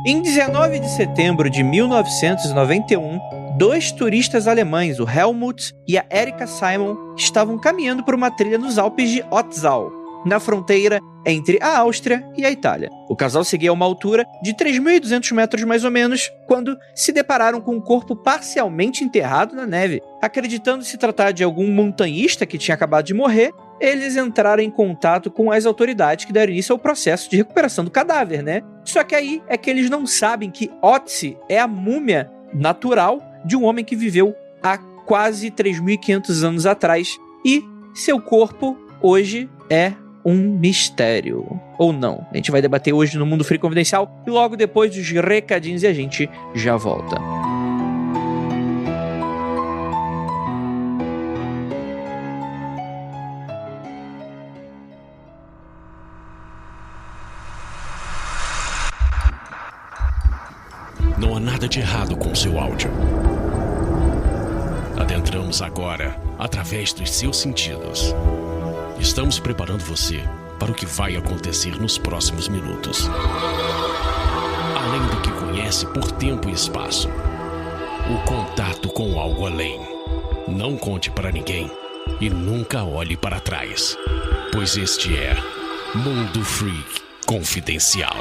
Em 19 de setembro de 1991, dois turistas alemães, o Helmut e a Erika Simon, estavam caminhando por uma trilha nos Alpes de Ötztal, na fronteira entre a Áustria e a Itália. O casal seguia a uma altura de 3.200 metros mais ou menos, quando se depararam com um corpo parcialmente enterrado na neve. Acreditando se tratar de algum montanhista que tinha acabado de morrer, eles entraram em contato com as autoridades que deram início ao processo de recuperação do cadáver, né? Só que aí é que eles não sabem que Ötzi é a múmia natural de um homem que viveu há quase 3.500 anos atrás e seu corpo hoje é um mistério. Ou não. A gente vai debater hoje no Mundo Freak Confidencial e logo depois dos recadinhos a gente já volta. Não há nada de errado com seu áudio. Adentramos agora através dos seus sentidos. Estamos preparando você para o que vai acontecer nos próximos minutos. Além do que conhece por tempo e espaço, o contato com algo além. Não conte para ninguém e nunca olhe para trás, pois este é Mundo Freak Confidencial.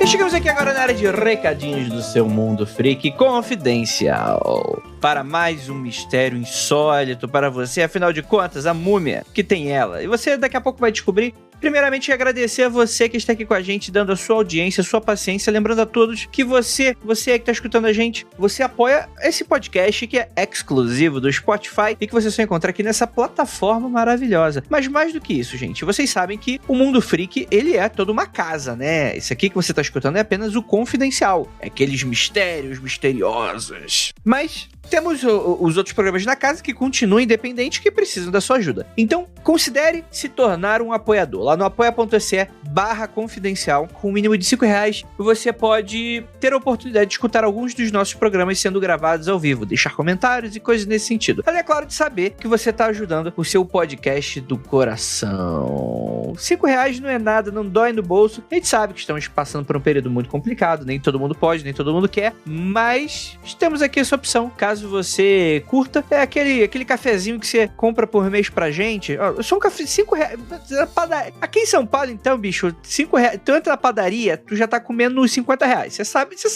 Chegamos aqui agora na área de recadinhos do seu Mundo Freak Confidencial. Para mais um mistério insólito para você, afinal de contas, a múmia que tem ela. E você daqui a pouco vai descobrir. Primeiramente, agradecer a você que está aqui com a gente, dando a sua audiência, a sua paciência. Lembrando a todos que você aí que está escutando a gente, você apoia esse podcast que é exclusivo do Spotify e que você só encontra aqui nessa plataforma maravilhosa. Mas mais do que isso, gente, vocês sabem que o Mundo Freak, ele é toda uma casa, né? Isso aqui que você está escutando é apenas o confidencial. É aqueles mistérios misteriosos. Mas temos os outros programas na casa que continuam independentes, que precisam da sua ajuda. Então, considere se tornar um apoiador. Lá no apoia.se/confidencial, com o mínimo de R$5, você pode ter a oportunidade de escutar alguns dos nossos programas sendo gravados ao vivo, deixar comentários e coisas nesse sentido. Além, é claro, de saber que você está ajudando o seu podcast do coração. R$5 não é nada, não dói no bolso. A gente sabe que estamos passando por um período muito complicado, nem todo mundo pode, nem todo mundo quer, mas temos aqui essa opção, caso você curta. É aquele cafezinho que você compra por mês pra gente. Eu sou um café, R$5. Aqui em São Paulo, então, bicho, R$5. Tu entra na padaria, tu já tá comendo uns R$50. Você sabe disso.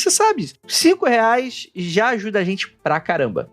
R$5 já ajuda a gente pra caramba.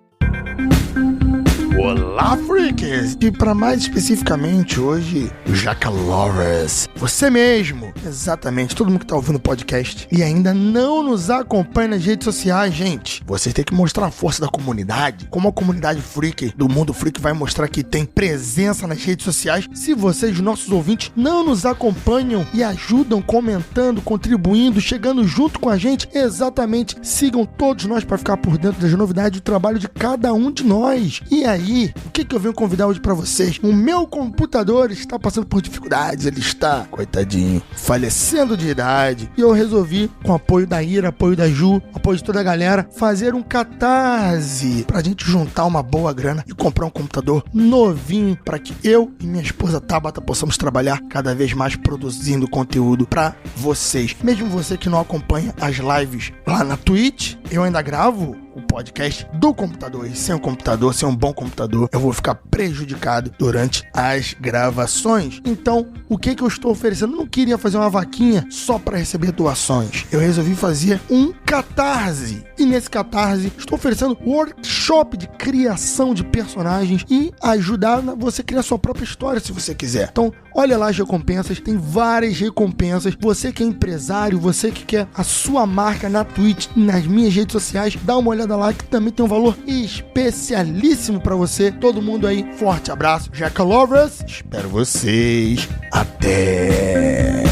Olá, freaks! E para mais especificamente hoje, Jaca Lovers. Você mesmo! Exatamente, todo mundo que tá ouvindo o podcast e ainda não nos acompanha nas redes sociais, gente. Vocês têm que mostrar a força da comunidade. Como a comunidade freak do Mundo Freak vai mostrar que tem presença nas redes sociais. Se vocês, nossos ouvintes, não nos acompanham e ajudam comentando, contribuindo, chegando junto com a gente, exatamente, sigam todos nós para ficar por dentro das novidades do trabalho de cada um de nós. E aí, o que eu venho convidar hoje pra vocês? O meu computador está passando por dificuldades, ele está, coitadinho, falecendo de idade. E eu resolvi, com o apoio da Ira, apoio da Ju, apoio de toda a galera, fazer um catarse pra gente juntar uma boa grana e comprar um computador novinho para que eu e minha esposa Tabata possamos trabalhar cada vez mais produzindo conteúdo pra vocês. Mesmo você que não acompanha as lives lá na Twitch, eu ainda gravo o podcast do computador. E sem um computador, sem um bom computador, eu vou ficar prejudicado durante as gravações. Então, o que eu estou oferecendo? Eu não queria fazer uma vaquinha só para receber doações. Eu resolvi fazer um catarse. E nesse catarse, estou oferecendo workshop de criação de personagens e ajudar você a criar sua própria história, se você quiser. Então, olha lá as recompensas, tem várias recompensas. Você que é empresário, você que quer a sua marca na Twitch, nas minhas redes sociais, dá uma olhada lá que também tem um valor especialíssimo pra você. Todo mundo aí, forte abraço. Jaca Lovers, espero vocês. Até!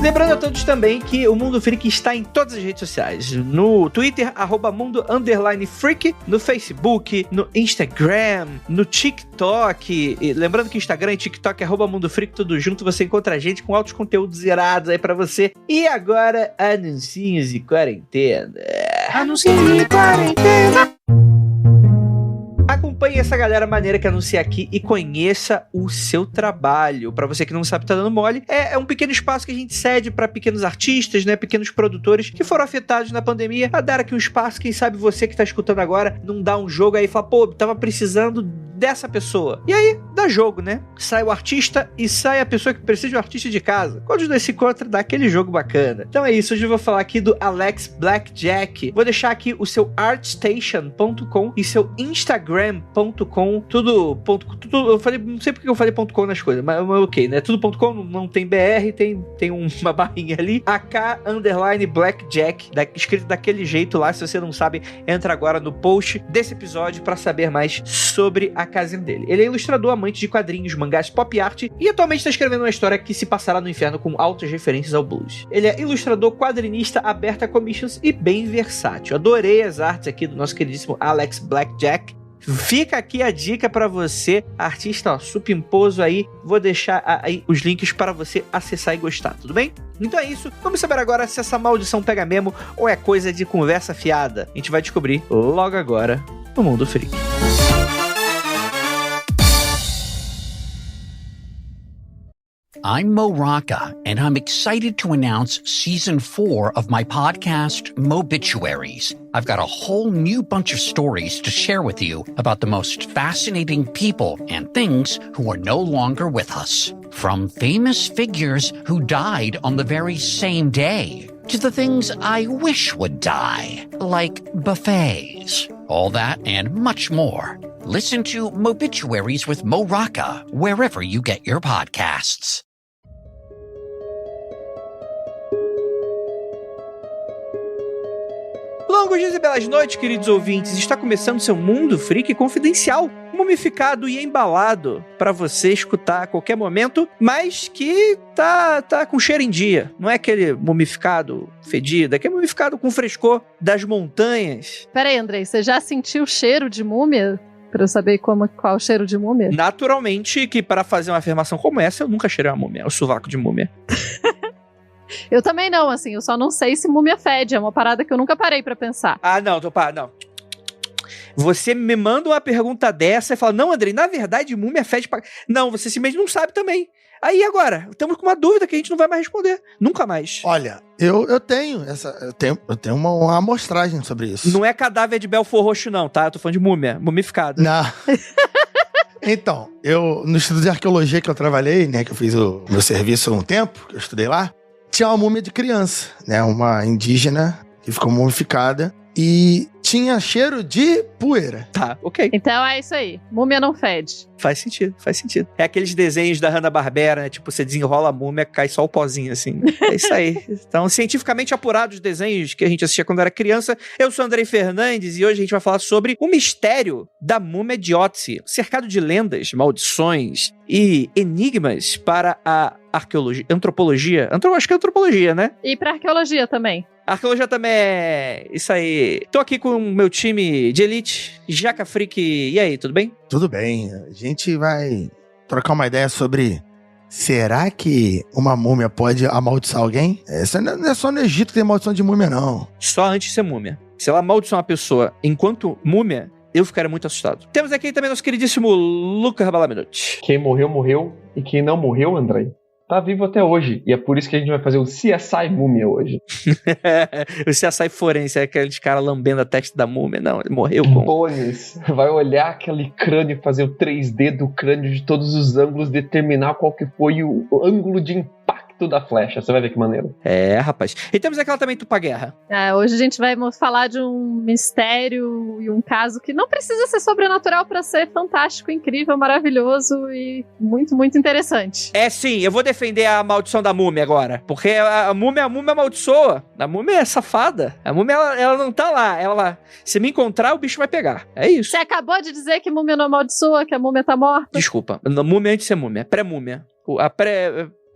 Lembrando a todos também que o Mundo Freak está em todas as redes sociais. No Twitter, @mundo_freak, no Facebook, no Instagram, no TikTok. E lembrando que Instagram e TikTok é @Mundo Freak, tudo junto. Você encontra a gente com altos conteúdos irados aí pra você. E agora, anuncinhos de quarentena. Anuncinhos de quarentena. Acompanhe essa galera maneira que anuncia aqui e conheça o seu trabalho. Pra você que não sabe, tá dando mole, é um pequeno espaço que a gente cede pra pequenos artistas, né, pequenos produtores que foram afetados na pandemia, a dar aqui um espaço. Quem sabe você que tá escutando agora não dá um jogo aí e fala, pô, tava precisando dessa pessoa. E aí, dá jogo, né? Sai o artista e sai a pessoa que precisa de um artista de casa. Quando os dois se encontram, dá aquele jogo bacana. Então é isso, hoje eu vou falar aqui do Alex Blackjack. Vou deixar aqui o seu artstation.com e seu instagram.com, tudo, eu falei, não sei porque eu falei .com nas coisas, mas ok, né? Tudo.com, não tem BR, tem uma barrinha ali, AK_Blackjack, escrito daquele jeito lá. Se você não sabe, entra agora no post desse episódio pra saber mais sobre a casinha dele. Ele é ilustrador, amante de quadrinhos, mangás, pop art e atualmente está escrevendo uma história que se passará no inferno com altas referências ao blues. Ele é ilustrador, quadrinista, aberto a commissions e bem versátil. Adorei as artes aqui do nosso queridíssimo Alex Blackjack. Fica aqui a dica pra você, artista, ó, supimposo aí. Vou deixar aí os links para você acessar e gostar, tudo bem? Então é isso, vamos saber agora se essa maldição pega mesmo ou é coisa de conversa fiada. A gente vai descobrir logo agora no Mundo Freak. I'm Mo Rocca, and I'm excited to announce Season 4 of my podcast, Mobituaries. I've got a whole new bunch of stories to share with you about the most fascinating people and things who are no longer with us. From famous figures who died on the very same day, to the things I wish would die, like buffets. All that and much more. Listen to Mobituaries with Mo Rocca wherever you get your podcasts. Longos dias e belas noites, queridos ouvintes. Está começando seu Mundo Freak confidencial, mumificado e embalado para você escutar a qualquer momento, mas que tá com cheiro em dia. Não é aquele mumificado fedido, é aquele mumificado com frescor das montanhas. Pera aí, Andrei, você já sentiu o cheiro de múmia? Pra eu saber qual é o cheiro de múmia? Naturalmente que para fazer uma afirmação como essa, eu nunca cheirei uma múmia, o sovaco de múmia. Eu também não, assim, eu só não sei se múmia fede, é uma parada que eu nunca parei pra pensar. Ah, não, não. Você me manda uma pergunta dessa e fala, não, Andrei, na verdade múmia fede pra... Não, você simplesmente não sabe também. Aí agora, estamos com uma dúvida que a gente não vai mais responder. Nunca mais. Olha, eu tenho uma amostragem sobre isso. Não é cadáver de Belfor Roxo não, tá? Eu tô falando de múmia, mumificado. Não. Então, no Instituto de Arqueologia que eu trabalhei, né, que eu fiz o meu serviço há um tempo, que eu estudei lá, tinha uma múmia de criança, né, uma indígena que ficou mumificada e tinha cheiro de poeira. Tá, ok. Então é isso aí, múmia não fede. Faz sentido. É aqueles desenhos da Hanna-Barbera, né, tipo, você desenrola a múmia, cai só o pozinho, assim. É isso aí. Então, cientificamente apurados os desenhos que a gente assistia quando era criança. Eu sou Andrei Fernandes e hoje a gente vai falar sobre o mistério da múmia de Ötzi, cercado de lendas, maldições e enigmas para a arqueologia, antropologia. Acho que é antropologia, né? E pra arqueologia também. Arqueologia também é isso aí. Tô aqui com o meu time de elite, Jaca Freak. E aí, tudo bem? Tudo bem. A gente vai trocar uma ideia sobre... Será que uma múmia pode amaldiçoar alguém? Essa não é só no Egito que tem maldição de múmia, não. Só antes de ser múmia. Se ela amaldiçoar uma pessoa enquanto múmia, eu ficaria muito assustado. Temos aqui também nosso queridíssimo Lucas Balaminuti. Quem morreu, morreu. E quem não morreu, Andrei, tá vivo até hoje. E é por isso que a gente vai fazer o CSI Múmia hoje. O CSI forense é aquele cara lambendo a testa da múmia. Não, ele morreu com... Bones vai olhar aquele crânio e fazer o 3D do crânio de todos os ângulos, determinar qual que foi o ângulo de impacto da flecha. Você vai ver que maneiro. É, rapaz. E temos aquela também Tupaguerra. Hoje a gente vai falar de um mistério e um caso que não precisa ser sobrenatural pra ser fantástico, incrível, maravilhoso e muito, muito interessante. É sim, eu vou defender a maldição da múmia agora. Porque a múmia amaldiçoa. A múmia é safada. A múmia, ela não tá lá. Ela, se me encontrar, o bicho vai pegar. É isso. Você acabou de dizer que múmia não amaldiçoa, que a múmia tá morta? Desculpa. Múmia antes de ser múmia. Pré-múmia. A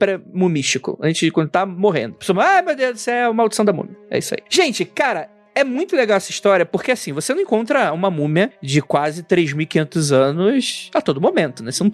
pré-mumístico, antes de quando tá morrendo. A pessoa, meu Deus do céu, maldição da múmia. É isso aí. Gente, cara, é muito legal essa história, porque assim, você não encontra uma múmia de quase 3.500 anos a todo momento, né? Você não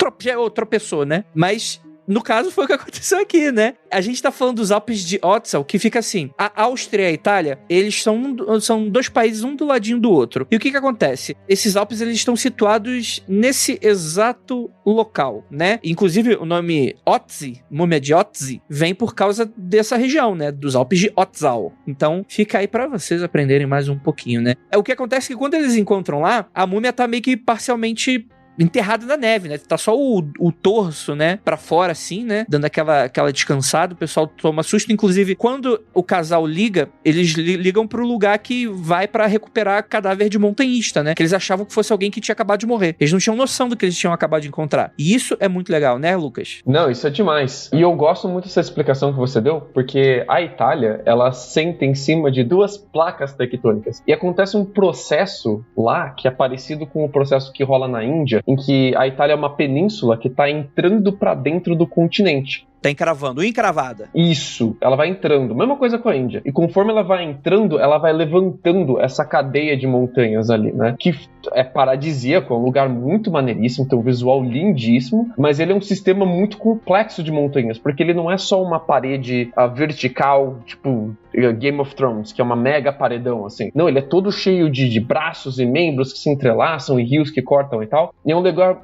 tropeçou, né? Mas... no caso, foi o que aconteceu aqui, né? A gente tá falando dos Alpes de Ötztal, que fica assim, a Áustria e a Itália, eles são dois países, um do ladinho do outro. E o que acontece? Esses Alpes, eles estão situados nesse exato local, né? Inclusive, o nome Ötzi, múmia de Ötzi, vem por causa dessa região, né? Dos Alpes de Ötztal. Então, fica aí pra vocês aprenderem mais um pouquinho, né? O que acontece é que quando eles encontram lá, a múmia tá meio que parcialmente enterrado na neve, né? Tá só o torso, né? Pra fora, assim, né? Dando aquela descansada. O pessoal toma susto. Inclusive, quando o casal liga, eles ligam pro lugar que vai pra recuperar cadáver de montanhista, né? Que eles achavam que fosse alguém que tinha acabado de morrer. Eles não tinham noção do que eles tinham acabado de encontrar. E isso é muito legal, né, Lucas? Não, isso é demais. E eu gosto muito dessa explicação que você deu, porque a Itália, ela senta em cima de duas placas tectônicas. E acontece um processo lá que é parecido com o processo que rola na Índia, em que a Itália é uma península que está entrando para dentro do continente. Tá encravando, encravada. Isso, ela vai entrando. Mesma coisa com a Índia. E conforme ela vai entrando, ela vai levantando essa cadeia de montanhas ali, né? Que é paradisíaco, é um lugar muito maneiríssimo, tem um visual lindíssimo, mas ele é um sistema muito complexo de montanhas, porque ele não é só uma parede vertical, tipo Game of Thrones, que é uma mega paredão, assim. Não, ele é todo cheio de braços e membros que se entrelaçam e rios que cortam e tal. E é um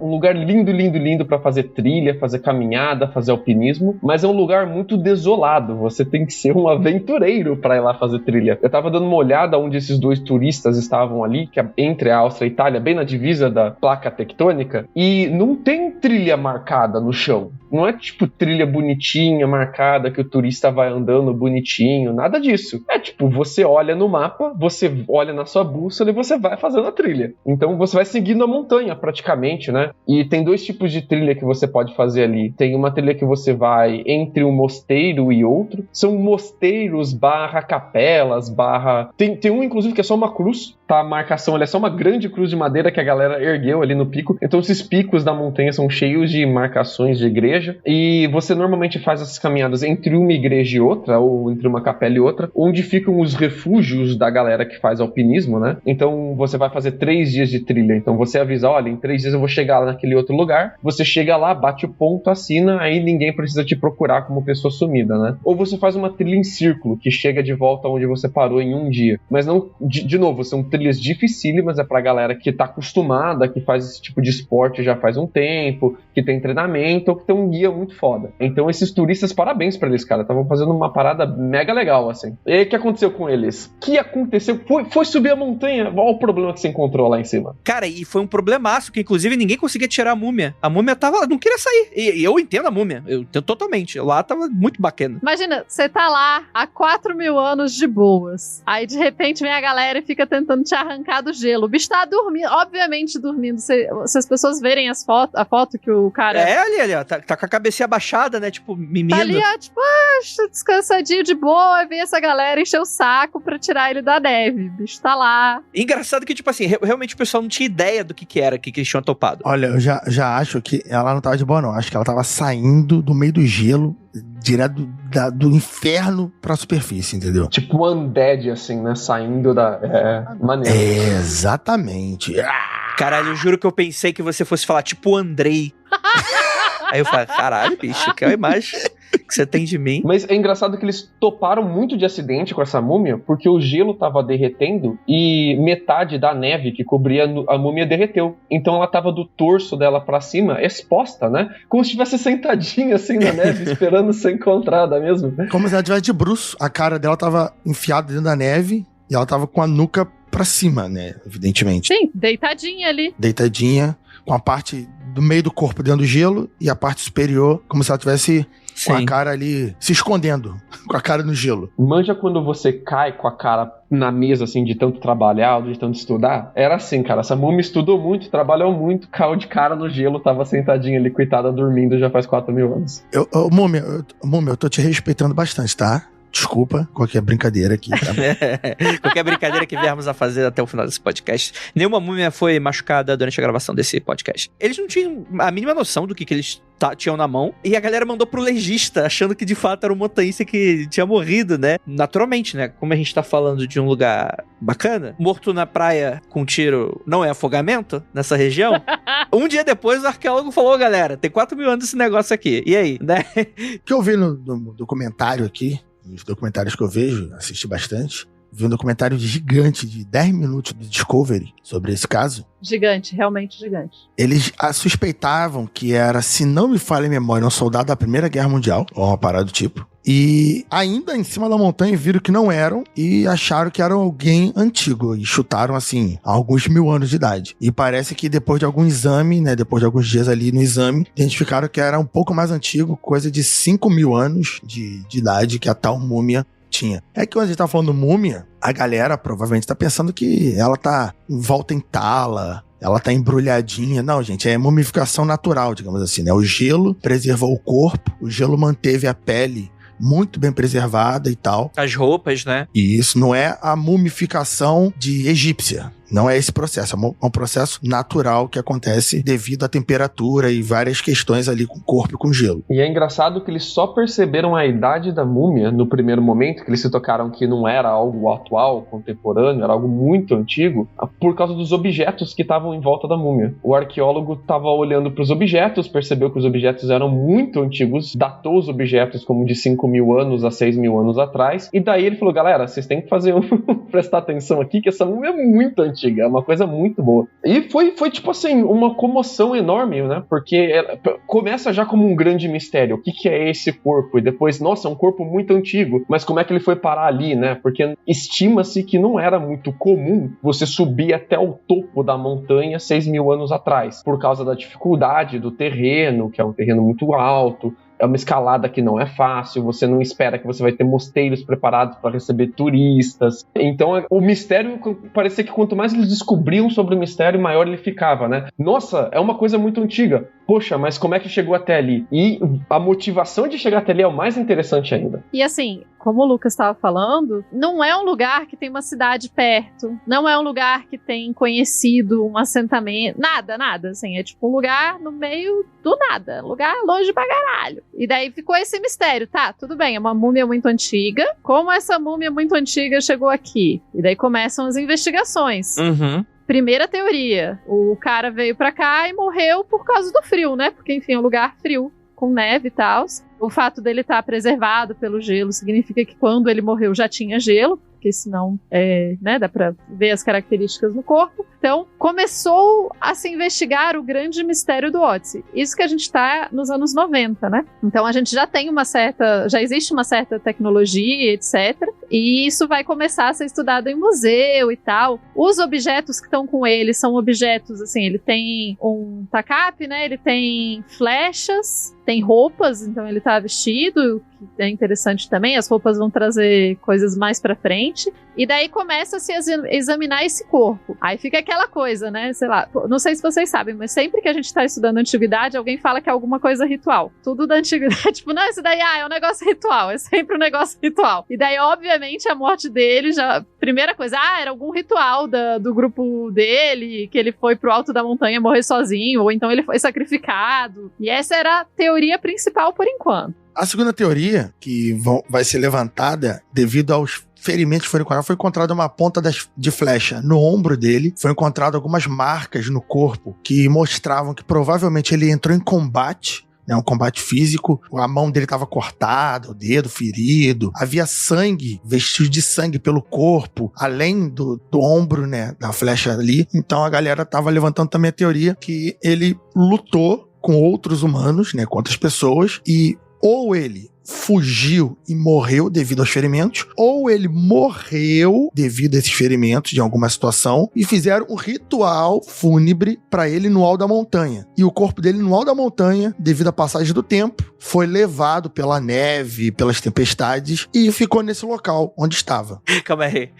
lugar lindo, lindo, lindo pra fazer trilha, fazer caminhada, fazer alpinismo. Mas é um lugar muito desolado. Você tem que ser um aventureiro para ir lá fazer trilha. Eu tava dando uma olhada onde esses dois turistas estavam ali, que é entre a Áustria e a Itália, bem na divisa da placa tectônica, e não tem trilha marcada no chão. Não é tipo trilha bonitinha, marcada, que o turista vai andando bonitinho, nada disso. É tipo, você olha no mapa, você olha na sua bússola e você vai fazendo a trilha. Então você vai seguindo a montanha praticamente, né? E tem dois tipos de trilha que você pode fazer ali. Tem uma trilha que você vai entre um mosteiro e outro. São mosteiros barra capelas, barra... Tem um, inclusive, que é só uma cruz, tá? A marcação, ela é só uma grande cruz de madeira que a galera ergueu ali no pico. Então esses picos da montanha são cheios de marcações de igreja. E você normalmente faz essas caminhadas entre uma igreja e outra, ou entre uma capela e outra, onde ficam os refúgios da galera que faz alpinismo, né? Então você vai fazer 3 dias de trilha. Então você avisa, olha, em 3 dias eu vou chegar lá naquele outro lugar. Você chega lá, bate o ponto, assina, aí ninguém precisa te procurar como pessoa sumida, né? Ou você faz uma trilha em círculo, que chega de volta onde você parou em um dia. Mas não, de novo, são trilhas dificílimas, é pra galera que tá acostumada, que faz esse tipo de esporte já faz um tempo, que tem treinamento, ou que tem um guia muito foda. Então esses turistas, parabéns pra eles, cara, estavam fazendo uma parada mega legal, assim. E aí, o que aconteceu com eles? O que aconteceu? Foi subir a montanha, olha o problema que você encontrou lá em cima. Cara, e foi um problemaço, que inclusive ninguém conseguia tirar a múmia. A múmia não queria sair. E eu entendo a múmia, eu entendo totalmente. Lá tava muito bacana. Imagina, você tá lá há 4.000 anos de boas. Aí de repente vem a galera e fica tentando te arrancar do gelo. O bicho tá dormindo, obviamente dormindo. Se as pessoas verem a foto que o cara... ali, ó. Tá com a cabecinha abaixada, né? Tipo, mimindo. Tá ali, ó, tipo, descansadinho de boa. E vem essa galera encher o saco pra tirar ele da neve. O bicho tá lá. Engraçado que, tipo assim, realmente o pessoal não tinha ideia do que era que eles tinham topado. Olha, eu já acho que ela não tava de boa, não. Acho que ela tava saindo do meio do gelo, direto do inferno pra superfície, entendeu? Tipo Undead, assim, né? Saindo da... maneiro. Exatamente. Caralho, eu juro que eu pensei que você fosse falar tipo o Andrei. Aí eu falei, caralho, bicho, que é a imagem que você tem de mim. Mas é engraçado que eles toparam muito de acidente com essa múmia, porque o gelo tava derretendo e metade da neve que cobria a múmia derreteu. Então ela tava do torso dela pra cima, exposta, né? Como se estivesse sentadinha assim na neve, esperando ser encontrada mesmo. Como se ela estivesse de bruço. A cara dela tava enfiada dentro da neve e ela tava com a nuca pra cima, né? Evidentemente. Sim, deitadinha ali. Deitadinha, com a parte do meio do corpo dentro do gelo e a parte superior como se ela tivesse com a cara ali se escondendo, com a cara no gelo. Manja quando você cai com a cara na mesa, assim, de tanto trabalhar, de tanto estudar? Era assim, cara, essa múmia estudou muito, trabalhou muito, caiu de cara no gelo, tava sentadinha ali, coitada, dormindo já faz 4.000 anos. Múmia, eu tô te respeitando bastante, tá? Desculpa, qualquer brincadeira aqui. Tá? Qualquer brincadeira que viermos a fazer até o final desse podcast. Nenhuma múmia foi machucada durante a gravação desse podcast. Eles não tinham a mínima noção do que eles tinham na mão. E a galera mandou pro legista, achando que de fato era um montanhista que tinha morrido, né? Naturalmente, né? Como a gente tá falando de um lugar bacana, morto na praia com tiro não é afogamento nessa região. Um dia depois o arqueólogo falou, galera, tem 4 mil anos esse negócio aqui. E aí, né? O que eu vi no documentário aqui, nos documentários que eu vejo, assisti bastante, vi um documentário gigante de 10 minutos do Discovery sobre esse caso. Gigante, realmente gigante. Eles suspeitavam que era, se não me falha a memória, um soldado da Primeira Guerra Mundial, ou uma parada do tipo. E ainda em cima da montanha viram que não eram e acharam que era alguém antigo. E chutaram, assim, há alguns 1000 anos de idade. E parece que depois de algum exame, né, depois de alguns dias ali no exame, identificaram que era um pouco mais antigo, coisa de 5.000 anos de idade, que a tal múmia tinha. É que quando a gente tá falando múmia, a galera provavelmente tá pensando que ela tá em volta em tala, ela tá embrulhadinha. Não, gente, é mumificação natural, digamos assim, né? O gelo preservou o corpo, o gelo manteve a pele muito bem preservada e tal. As roupas, né? E isso não é a mumificação de egípcia. Não é esse processo, é um processo natural que acontece devido à temperatura e várias questões ali com o corpo e com o gelo. E é engraçado que eles só perceberam a idade da múmia no primeiro momento, que eles se tocaram que não era algo atual, contemporâneo, era algo muito antigo, por causa dos objetos que estavam em volta da múmia. O arqueólogo estava olhando para os objetos, percebeu que os objetos eram muito antigos, datou os objetos como de 5.000 anos a 6.000 anos atrás, e daí ele falou, galera, vocês têm que prestar atenção aqui, que essa múmia é muito antiga. É uma coisa muito boa. E foi tipo assim, uma comoção enorme, né? Porque começa já como um grande mistério. O que é esse corpo? E depois, nossa, é um corpo muito antigo. Mas como é que ele foi parar ali, né? Porque estima-se que não era muito comum você subir até o topo da montanha 6.000 anos atrás. Por causa da dificuldade do terreno, que é um terreno muito alto. É uma escalada que não é fácil, você não espera que você vai ter mosteiros preparados para receber turistas. Então, o mistério, parecia que quanto mais eles descobriam sobre o mistério, maior ele ficava, né? Nossa, é uma coisa muito antiga. Poxa, mas como é que chegou até ali? E a motivação de chegar até ali é o mais interessante ainda. E assim, como o Lucas estava falando, não é um lugar que tem uma cidade perto, não é um lugar que tem conhecido um assentamento, nada, assim, é tipo um lugar no meio do nada, lugar longe pra caralho. E daí ficou esse mistério, tá, tudo bem, é uma múmia muito antiga, como essa múmia muito antiga chegou aqui? E daí começam as investigações. Primeira teoria, o cara veio pra cá e morreu por causa do frio, né? Porque, enfim, é um lugar frio, com neve e tal. O fato dele estar preservado pelo gelo significa que quando ele morreu já tinha gelo, porque senão, né, dá pra ver as características no corpo. Então, começou a se investigar o grande mistério do Otzi. Isso que a gente tá nos anos 90, né? Então, a gente já tem já existe uma certa tecnologia, etc. E isso vai começar a ser estudado em museu e tal. Os objetos que estão com ele são objetos, assim, ele tem um tacape, né? Ele tem flechas, tem roupas, então ele tá vestido, que é interessante também. As roupas vão trazer coisas mais pra frente. E daí começa a se examinar esse corpo. Aí fica aquela coisa, né? Sei lá, não sei se vocês sabem, mas sempre que a gente tá estudando antiguidade, alguém fala que é alguma coisa ritual. Tudo da antiguidade, tipo, não, isso daí é um negócio ritual. É sempre um negócio ritual. E daí, obviamente, a morte dele já... Primeira coisa, era algum ritual do grupo dele, que ele foi pro alto da montanha morrer sozinho, ou então ele foi sacrificado. E essa era a teoria principal por enquanto. A segunda teoria, que vai ser levantada devido aos ferimentos que foram encontrados, foi encontrada uma ponta de flecha no ombro dele, foi encontrado algumas marcas no corpo que mostravam que provavelmente ele entrou em combate, né, um combate físico, a mão dele estava cortada, o dedo ferido, havia sangue, vestígios de sangue pelo corpo, além do ombro, né, da flecha ali. Então a galera estava levantando também a teoria que ele lutou com outros humanos, né, com outras pessoas, e ou ele fugiu e morreu devido aos ferimentos, ou ele morreu devido a esses ferimentos de alguma situação e fizeram um ritual fúnebre para ele no alto da montanha. E o corpo dele no alto da montanha, devido à passagem do tempo, foi levado pela neve, pelas tempestades e ficou nesse local onde estava. Calma aí.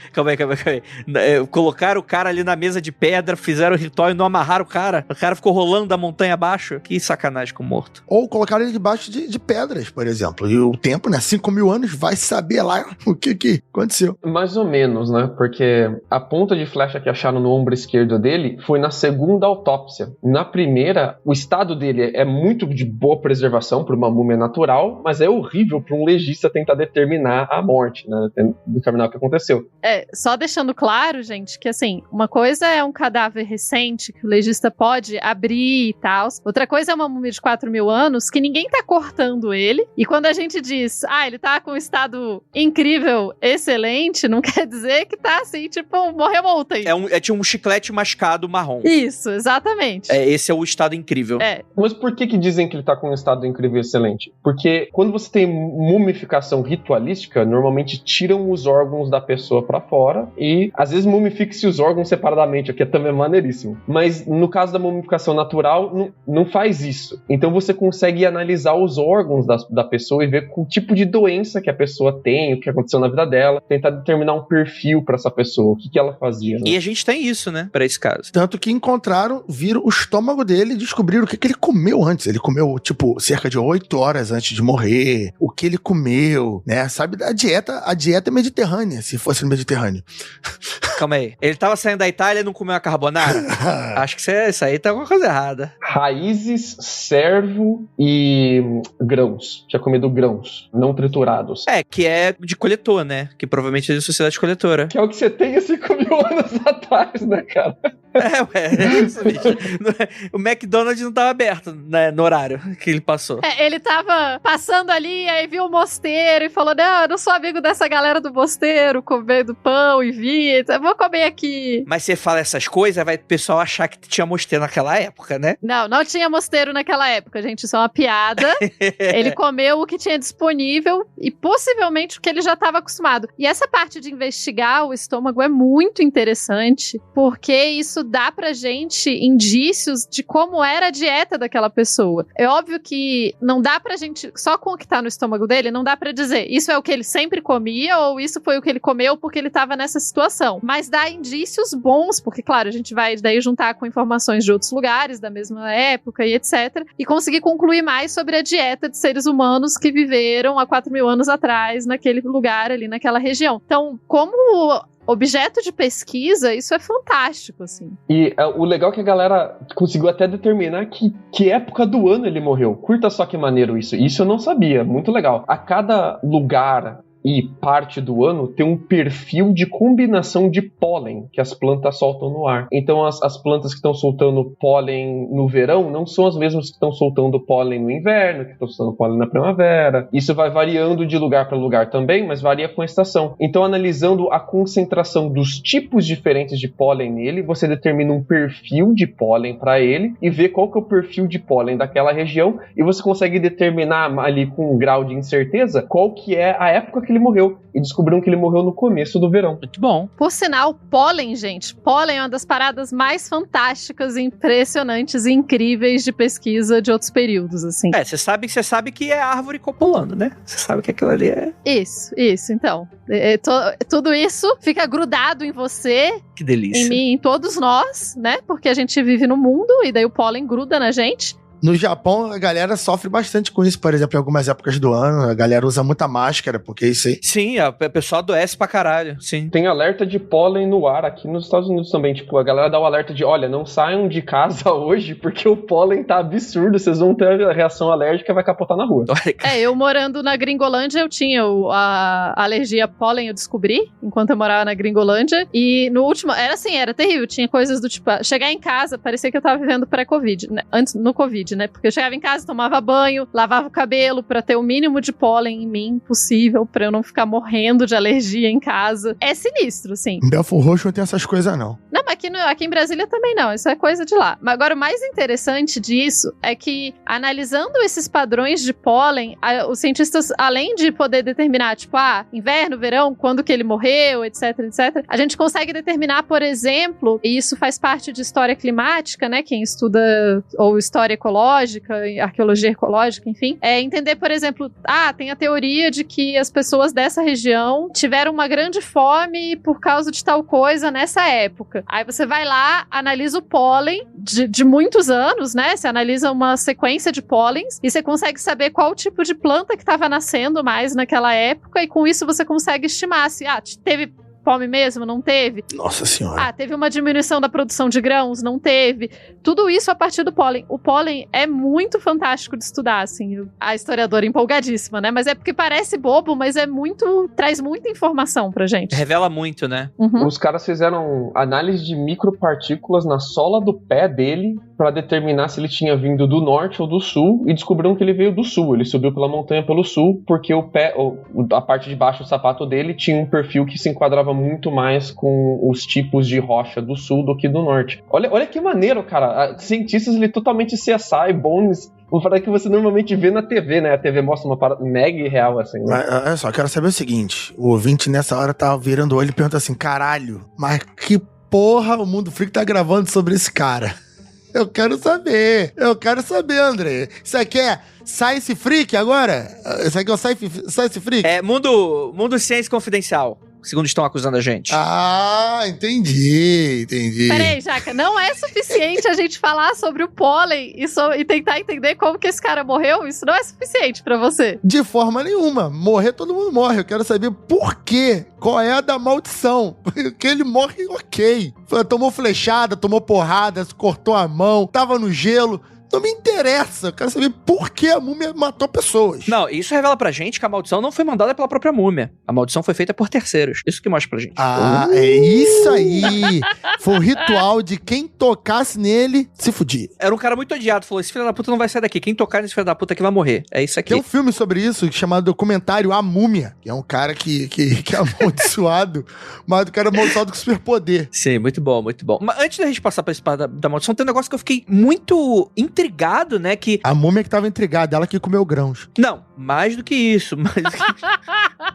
Colocaram o cara ali na mesa de pedra, fizeram o ritual e não amarraram o cara. O cara ficou rolando da montanha abaixo. Que sacanagem com o morto. Ou colocaram ele debaixo de pedras, por exemplo. E o tempo, né? 5.000 anos, vai saber lá o que aconteceu. Mais ou menos, né? Porque a ponta de flecha que acharam no ombro esquerdo dele foi na segunda autópsia. Na primeira, o estado dele é muito de boa preservação para uma múmia natural, mas é horrível para um legista tentar determinar a morte, né? Determinar o que aconteceu. Só deixando claro, gente, que assim, uma coisa é um cadáver recente que o legista pode abrir e tal. Outra coisa é uma múmia de 4.000 anos que ninguém tá cortando ele. E quando a gente diz, ele tá com um estado incrível, excelente, não quer dizer que tá assim, tipo, morreu ontem. É tipo um chiclete mascado marrom. Isso, exatamente. Esse é o estado incrível. Mas por que dizem que ele tá com um estado incrível e excelente? Porque quando você tem mumificação ritualística, normalmente tiram os órgãos da pessoa pra fora e às vezes mumifica-se os órgãos separadamente, o que é também maneiríssimo. Mas no caso da mumificação natural, não faz isso. Então você consegue analisar os órgãos da pessoa e ver o tipo de doença que a pessoa tem, o que aconteceu na vida dela, tentar determinar um perfil pra essa pessoa, o que ela fazia. Né? E a gente tem isso, né, pra esse caso. Tanto que viram o estômago dele e descobriram o que ele comeu antes. Ele comeu, tipo, cerca de 8 horas antes de morrer. O que ele comeu, né? Sabe, a dieta mediterrânea, se fosse no Mediterrâneo. Calma aí. Ele tava saindo da Itália e não comeu a carbonara? Acho que isso aí tá alguma coisa errada. Raízes, servo e grãos. Tinha comido grãos, não triturados. Que é de coletor, né? Que provavelmente é de sociedade coletora. Que é o que você tem há 5.000 anos atrás, né, cara? O McDonald's não tava aberto, né, no horário que ele passou. Ele tava passando ali, aí viu o mosteiro e falou, não, eu não sou amigo dessa galera do mosteiro, comendo pão e vinho, eu vou comer aqui. Mas você fala essas coisas, vai o pessoal achar que tinha mosteiro naquela época, né? Não tinha mosteiro naquela época, gente, isso é uma piada. Ele comeu o que tinha disponível e possivelmente o que ele já estava acostumado. E essa parte de investigar o estômago é muito interessante, porque isso dá pra gente indícios de como era a dieta daquela pessoa. É óbvio que não dá pra gente, só com o que tá no estômago dele, não dá pra dizer isso é o que ele sempre comia ou isso foi o que ele comeu porque ele tava nessa situação. Mas dá indícios bons, porque claro, a gente vai daí juntar com informações de outros lugares, da mesma época e etc. E conseguir concluir mais sobre a dieta de seres humanos que viveram há 4.000 anos atrás naquele lugar ali, naquela região. Então, como objeto de pesquisa, isso é fantástico, assim. E o legal é que a galera conseguiu até determinar que época do ano ele morreu. Curta só que maneiro isso. Isso eu não sabia. Muito legal. A cada lugar e parte do ano tem um perfil de combinação de pólen que as plantas soltam no ar. Então as plantas que estão soltando pólen no verão não são as mesmas que estão soltando pólen no inverno, que estão soltando pólen na primavera. Isso vai variando de lugar para lugar também, mas varia com a estação. Então, analisando a concentração dos tipos diferentes de pólen nele, você determina um perfil de pólen para ele e vê qual que é o perfil de pólen daquela região e você consegue determinar ali com um grau de incerteza qual que é a época que ele morreu. E descobriram que ele morreu no começo do verão. Muito bom. Por sinal, pólen, gente. Pólen é uma das paradas mais fantásticas, impressionantes e incríveis de pesquisa de outros períodos, assim. Você sabe que é árvore copulando, né? Você sabe que aquilo ali é... Isso. Então, tudo isso fica grudado em você, que delícia. em mim, em todos nós, né? Porque a gente vive no mundo e daí o pólen gruda na gente. No Japão, a galera sofre bastante com isso, por exemplo, em algumas épocas do ano, a galera usa muita máscara, porque isso aí... Sim, o pessoal adoece pra caralho, sim. Tem alerta de pólen no ar aqui nos Estados Unidos também, tipo, a galera dá o alerta de, olha, não saiam de casa hoje, porque o pólen tá absurdo, vocês vão ter a reação alérgica e vai capotar na rua. Eu morando na Gringolândia, eu tinha a alergia a pólen, eu descobri, enquanto eu morava na Gringolândia, e no último, era terrível, tinha coisas do tipo, chegar em casa, parecia que eu tava vivendo pré-Covid, né? No Covid, né? Porque eu chegava em casa, tomava banho, lavava o cabelo pra ter o mínimo de pólen em mim possível, pra eu não ficar morrendo de alergia em casa. É sinistro, sim. Em Belfort Roxo não tem essas coisas, não. Não, mas aqui em Brasília também não, isso é coisa de lá. Mas agora o mais interessante disso é que, analisando esses padrões de pólen, os cientistas, além de poder determinar, tipo, inverno, verão, quando que ele morreu, etc, a gente consegue determinar, por exemplo, e isso faz parte de história climática, né, quem estuda, ou história ecológica, ecológica, arqueologia ecológica, enfim, é entender, por exemplo, tem a teoria de que as pessoas dessa região tiveram uma grande fome por causa de tal coisa nessa época. Aí você vai lá, analisa o pólen de muitos anos, né? Você analisa uma sequência de pólens e você consegue saber qual tipo de planta que estava nascendo mais naquela época, e com isso você consegue estimar se teve fome mesmo? Não teve? Nossa senhora. Teve uma diminuição da produção de grãos? Não teve. Tudo isso a partir do pólen. O pólen é muito fantástico de estudar, assim. A historiadora empolgadíssima, né? Mas é porque parece bobo, mas traz muita informação pra gente. Revela muito, né? Uhum. Os caras fizeram análise de micropartículas na sola do pé dele pra determinar se ele tinha vindo do norte ou do sul, e descobriram que ele veio do sul. Ele subiu pela montanha pelo sul, porque o pé, a parte de baixo do sapato dele tinha um perfil que se enquadrava muito mais com os tipos de rocha do sul do que do norte. Olha que maneiro, cara. Cientistas ali totalmente CSI, Bones, uma parada que você normalmente vê na TV, né? A TV mostra uma parada mega real, assim. Né? Mas, olha só, eu quero saber o seguinte. O ouvinte nessa hora tá virando o olho e pergunta assim, caralho, mas que porra o Mundo Freak tá gravando sobre esse cara? Eu quero saber, André. Isso aqui é Science Freak agora? Isso aqui é o Science Freak? É Mundo Ciência Confidencial, segundo estão acusando a gente. Entendi. Peraí, Jaca, não é suficiente a gente falar sobre o pólen e tentar entender como que esse cara morreu? Isso não é suficiente pra você? De forma nenhuma. Morrer, todo mundo morre. Eu quero saber por quê. Qual é a da maldição? Porque ele morre, ok. Tomou flechada, tomou porrada, cortou a mão, tava no gelo. Não me interessa, eu quero saber por que a múmia matou pessoas. Não, isso revela pra gente que a maldição não foi mandada pela própria múmia. A maldição foi feita por terceiros. Isso que mostra pra gente. É isso aí. Foi o ritual de quem tocasse nele se fudia. Era um cara muito odiado, falou, esse filho da puta não vai sair daqui. Quem tocar nesse filho da puta aqui vai morrer. É isso aqui. Tem um filme sobre isso chamado documentário A Múmia, que é um cara que é amaldiçoado, mas o cara é amaldiçoado com superpoder. Sim, muito bom, muito bom. Mas antes da gente passar pra esse da maldição, tem um negócio que eu fiquei muito intrigado, né, que... A múmia que tava intrigada, ela que comeu grãos. Não, mais do que isso,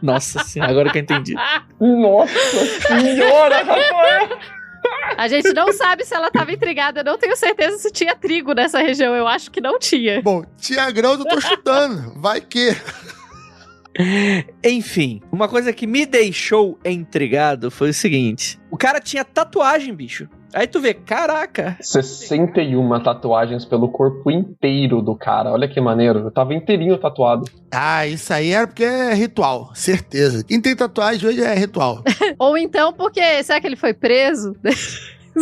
Nossa senhora, agora que eu entendi. Nossa senhora, Rafael! A gente não sabe se ela tava intrigada, eu não tenho certeza se tinha trigo nessa região, eu acho que não tinha. Bom, tinha grãos, eu tô chutando, vai que... Enfim, uma coisa que me deixou intrigado foi o seguinte, o cara tinha tatuagem, bicho. Aí tu vê, caraca. 61 tatuagens pelo corpo inteiro do cara. Olha que maneiro. Eu tava inteirinho tatuado. Isso aí era porque é ritual. Certeza. Quem tem tatuagem hoje é ritual. Ou então porque, será que ele foi preso?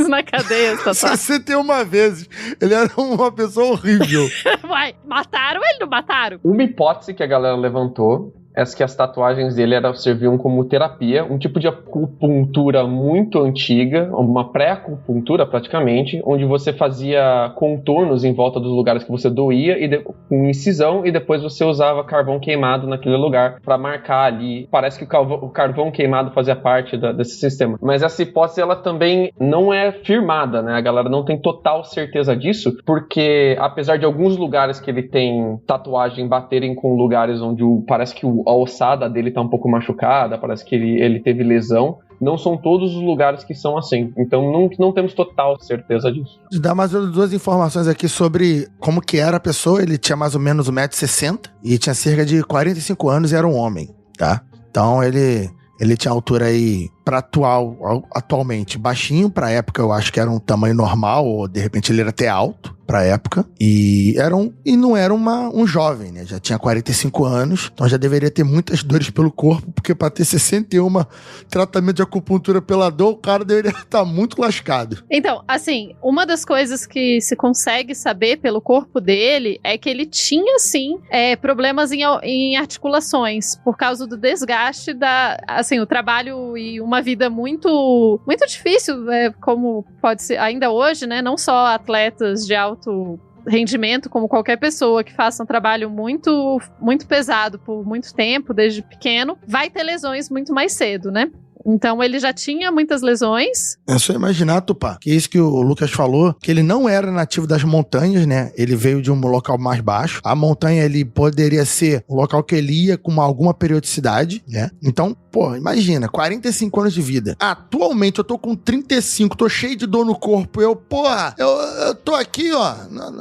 Na cadeia, 61 vezes. Ele era uma pessoa horrível. Uai, mataram ele, não mataram? Uma hipótese que a galera levantou é que as tatuagens dele serviam como terapia, um tipo de acupuntura muito antiga, uma pré-acupuntura praticamente, onde você fazia contornos em volta dos lugares que você doía, com incisão, e depois você usava carvão queimado naquele lugar para marcar ali. Parece que o carvão queimado fazia parte desse sistema. Mas essa hipótese, ela também não é firmada, né? A galera não tem total certeza disso, porque apesar de alguns lugares que ele tem tatuagem baterem com lugares onde parece que a ossada dele tá um pouco machucada, parece que ele teve lesão. Não são todos os lugares que são assim. Então não temos total certeza disso. Dá mais duas informações aqui sobre como que era a pessoa. Ele tinha mais ou menos 1,60 m e tinha cerca de 45 anos e era um homem, tá? Então ele tinha altura aí pra atualmente baixinho, pra época eu acho que era um tamanho normal, ou de repente ele era até alto pra época, e não era um jovem, né? Já tinha 45 anos, então já deveria ter muitas dores pelo corpo, porque pra ter 61 tratamento de acupuntura pela dor, o cara deveria estar muito lascado. Então, assim, uma das coisas que se consegue saber pelo corpo dele é que ele tinha, sim, problemas em articulações, por causa do desgaste o trabalho e uma vida muito, muito difícil, como pode ser ainda hoje, né? Não só atletas de alto rendimento, como qualquer pessoa que faça um trabalho muito, muito pesado por muito tempo, desde pequeno, vai ter lesões muito mais cedo, né? Então ele já tinha muitas lesões. É só imaginar, Tupá, que é isso que o Lucas falou, que ele não era nativo das montanhas, né? Ele veio de um local mais baixo. A montanha, ele poderia ser um local que ele ia com alguma periodicidade, né? Então, pô, imagina, 45 anos de vida. Atualmente eu tô com 35, tô cheio de dor no corpo. Eu tô aqui, ó,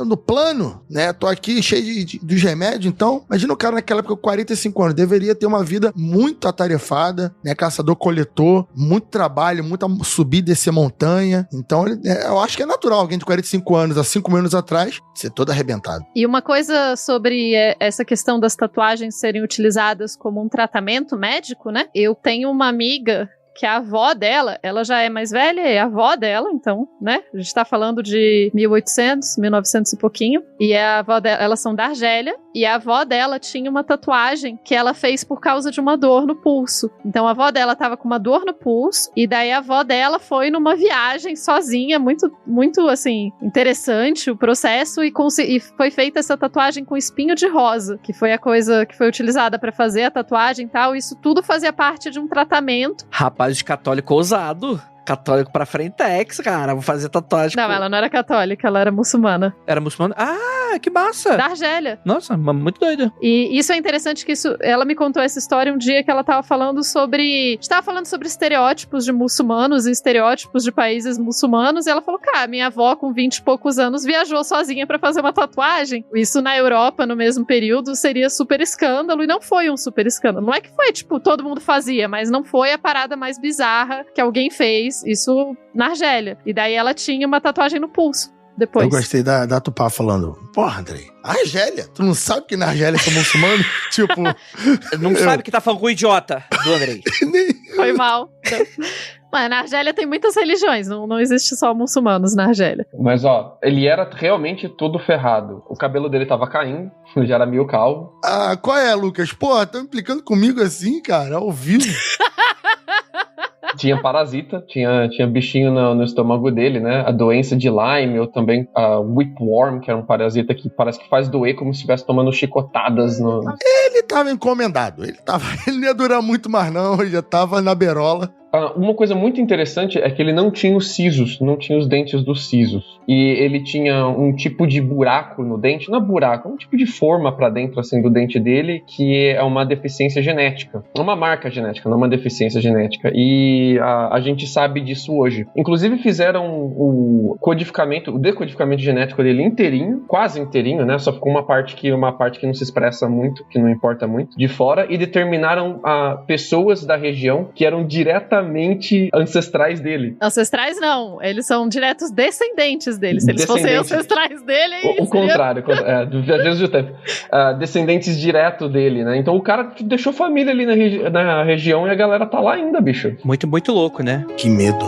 no plano, né? Tô aqui cheio dos remédios. Então, imagina o cara naquela época com 45 anos. Deveria ter uma vida muito atarefada, né? Caçador-coletor, muito trabalho, muita subir e descer montanha. Então, eu acho que é natural alguém de 45 anos, há 5 anos atrás, ser todo arrebentado. E uma coisa sobre essa questão das tatuagens serem utilizadas como um tratamento médico, né? Eu tenho uma amiga que a avó dela, ela já é mais velha, é a avó dela, então, né? A gente tá falando de 1800, 1900 e pouquinho. E a avó dela, elas são da Argélia, e a avó dela tinha uma tatuagem que ela fez por causa de uma dor no pulso. Então a avó dela tava com uma dor no pulso, e daí a avó dela foi numa viagem sozinha, muito, muito, assim, interessante o processo, e foi feita essa tatuagem com espinho de rosa, que foi a coisa que foi utilizada pra fazer a tatuagem e tal. Isso tudo fazia parte de um tratamento. Rapaz de católico ousado. Católico pra frentex, cara. Vou fazer tatuagem. Não, ela não era católica, ela era muçulmana. Era muçulmana? Ah, que massa! Da Argélia. Nossa, muito doida. E isso é interessante que ela me contou essa história um dia que ela tava falando sobre... A gente tava falando sobre estereótipos de muçulmanos e estereótipos de países muçulmanos, e ela falou, cara, minha avó com 20 e poucos anos viajou sozinha pra fazer uma tatuagem. Isso na Europa, no mesmo período, seria super escândalo, e não foi um super escândalo. Não é que foi, tipo, todo mundo fazia, mas não foi a parada mais bizarra que alguém fez. Isso na Argélia. E daí ela tinha uma tatuagem no pulso. Depois. Eu gostei da Tupá falando, porra, Andrei, Argélia? Tu não sabe que na Argélia são muçulmanos? Tipo... Não sabe que tá falando com o idiota do Andrei. Foi mal. Mas na Argélia tem muitas religiões, não existe só muçulmanos na Argélia. Mas ó, ele era realmente todo ferrado. O cabelo dele tava caindo, já era meio calvo. Ah, qual é, Lucas? Porra, tão implicando comigo assim, cara, ao vivo. Tinha parasita, tinha bichinho no estômago dele, né? A doença de Lyme, ou também a whipworm, que era um parasita que parece que faz doer como se estivesse tomando chicotadas no... Ele tava encomendado, ele não ia durar muito mais não, ele já tava na berola. Uma coisa muito interessante é que ele não tinha os sisos, não tinha os dentes dos sisos. E ele tinha um tipo de buraco no dente, não é buraco, é um tipo de forma pra dentro assim, do dente dele, que é uma deficiência genética. Uma marca genética, não uma deficiência genética. E a gente sabe disso hoje. Inclusive fizeram o decodificamento genético dele inteirinho, quase inteirinho, né? Só ficou uma parte que não se expressa muito, que não importa muito, de fora, e determinaram pessoas da região que eram diretamente ancestrais dele. Ancestrais não, eles são diretos descendentes dele. Se eles fossem ancestrais dele, o contrário, do viajantes do tempo. Descendentes direto dele, né? Então o cara deixou família ali na região e a galera tá lá ainda, bicho. Muito, muito louco, né? Que medo.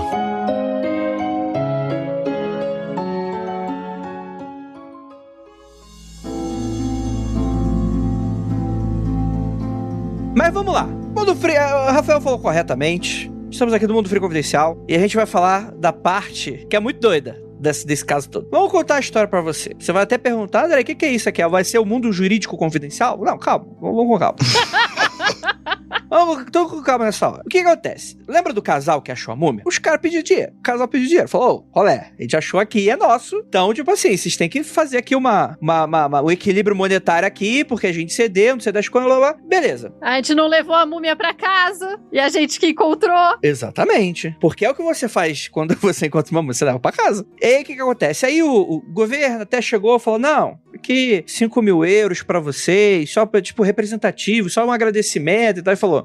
Mas vamos lá. Mundo Free, o Rafael falou corretamente. Estamos aqui no Mundo Free Confidencial e a gente vai falar da parte que é muito doida desse caso todo. Vamos contar a história pra você. Você vai até perguntar, André, o que é isso aqui? Vai ser o mundo jurídico confidencial? Não, calma. Vamos com calma. Tô com calma nessa hora. O que acontece? Lembra do casal que achou a múmia? Os caras pediram dinheiro. O casal pediu dinheiro. Falou, rolé, a gente achou aqui, é nosso. Então, tipo assim, vocês têm que fazer aqui um equilíbrio monetário aqui, porque a gente cedeu, não sei das coisas, blá, blá. Beleza. A gente não levou a múmia pra casa e a gente que encontrou. Exatamente. Porque é o que você faz quando você encontra uma múmia, você leva pra casa. E aí, o que acontece? Aí o governo até chegou e falou, não, aqui 5 mil euros pra vocês, só pra, tipo, representativo, só um agradecimento e tal. E falou,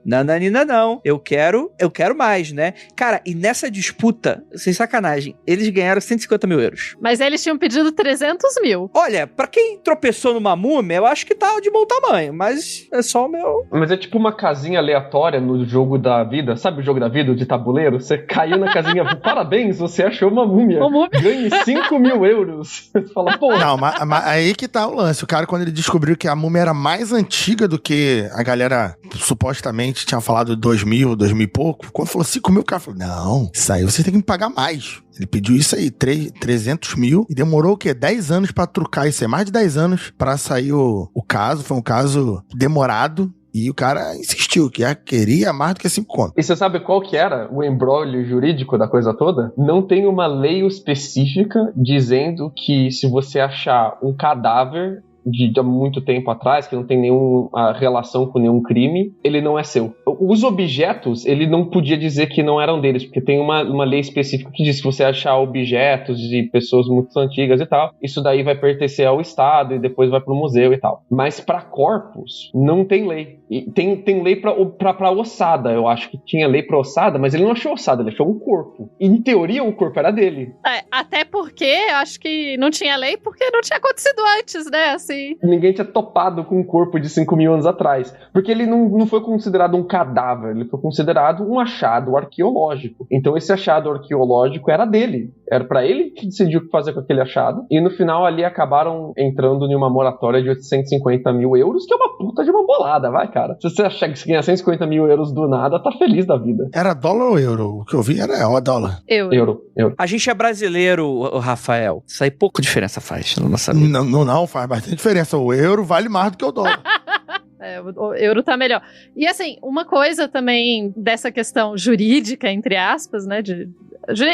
não, eu quero mais, né? Cara, e nessa disputa, sem sacanagem, eles ganharam 150 mil euros. Mas eles tinham pedido 300 mil. Olha, pra quem tropeçou numa múmia, eu acho que tá de bom tamanho, mas é só o meu... Mas é tipo uma casinha aleatória no jogo da vida, sabe o jogo da vida de tabuleiro? Você caiu na casinha, parabéns, você achou uma múmia. Ganhe 5 mil euros. Você fala, pô... Não, mas aí que tá o lance. O cara, quando ele descobriu que a múmia era mais antiga do que a galera supostamente tinha falado 2000 e pouco, quando falou 5 mil, o cara falou, não, isso aí você tem que me pagar mais. Ele pediu isso aí, 300 mil, e demorou o quê? 10 anos pra trucar isso aí, mais de 10 anos pra sair o caso. Foi um caso demorado, E o cara insistiu que queria mais do que 5 contos. E você sabe qual que era o embrólio jurídico da coisa toda? Não tem uma lei específica dizendo que se você achar um cadáver de muito tempo atrás, que não tem nenhuma relação com nenhum crime, ele não é seu. Os objetos, ele não podia dizer que não eram deles, porque tem uma lei específica que diz que se você achar objetos de pessoas muito antigas e tal, isso daí vai pertencer ao Estado e depois vai pro museu e tal. Mas para corpos, não tem lei. E tem lei pra ossada, eu acho que tinha lei pra ossada, mas ele não achou ossada, ele achou um corpo. E, em teoria, o corpo era dele. Até porque, eu acho que não tinha lei, porque não tinha acontecido antes, né, assim. Ninguém tinha topado com um corpo de 5 mil anos atrás. Porque ele não foi considerado um cadáver, ele foi considerado um achado arqueológico. Então esse achado arqueológico era dele. Era pra ele que decidiu o que fazer com aquele achado. E no final ali acabaram entrando em uma moratória de 850 mil euros, que é uma puta de uma bolada, vai, cara. Se você achar que você ganha 150 mil euros do nada, tá feliz da vida. Era dólar ou euro? O que eu vi era dólar. Euro. A gente é brasileiro, o Rafael. Isso aí pouca diferença faz na nossa vida. Não, faz bastante diferença. O euro vale mais do que o dólar. O euro tá melhor. E assim, uma coisa também dessa questão jurídica, entre aspas, né,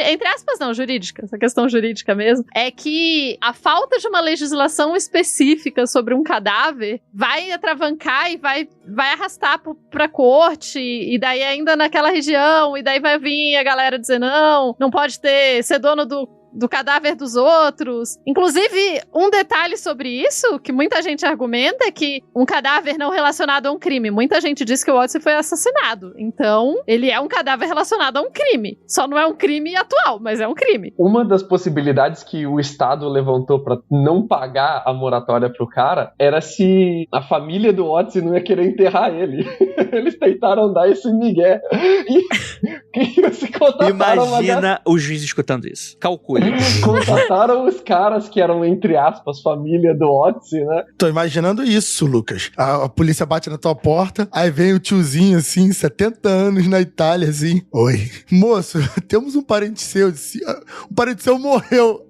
entre aspas não, jurídica, essa questão jurídica mesmo, é que a falta de uma legislação específica sobre um cadáver vai atravancar e vai arrastar pra corte, e daí ainda naquela região, e daí vai vir a galera dizer não pode ser dono do cadáver dos outros. Inclusive, um detalhe sobre isso, que muita gente argumenta, é que um cadáver não relacionado a um crime. Muita gente diz que o Odyssey foi assassinado. Então, ele é um cadáver relacionado a um crime. Só não é um crime atual, mas é um crime. Uma das possibilidades que o Estado levantou pra não pagar a moratória pro cara era se a família do Odyssey não ia querer enterrar ele. Eles tentaram dar esse migué. E se Imagina o juiz escutando isso. Calcule. Contrataram os caras que eram, entre aspas, família do Odyssey, né? Tô imaginando isso, Lucas. A polícia bate na tua porta, aí vem o tiozinho, assim, 70 anos na Itália, assim. Oi. Moço, temos um parente seu. Um parente seu morreu.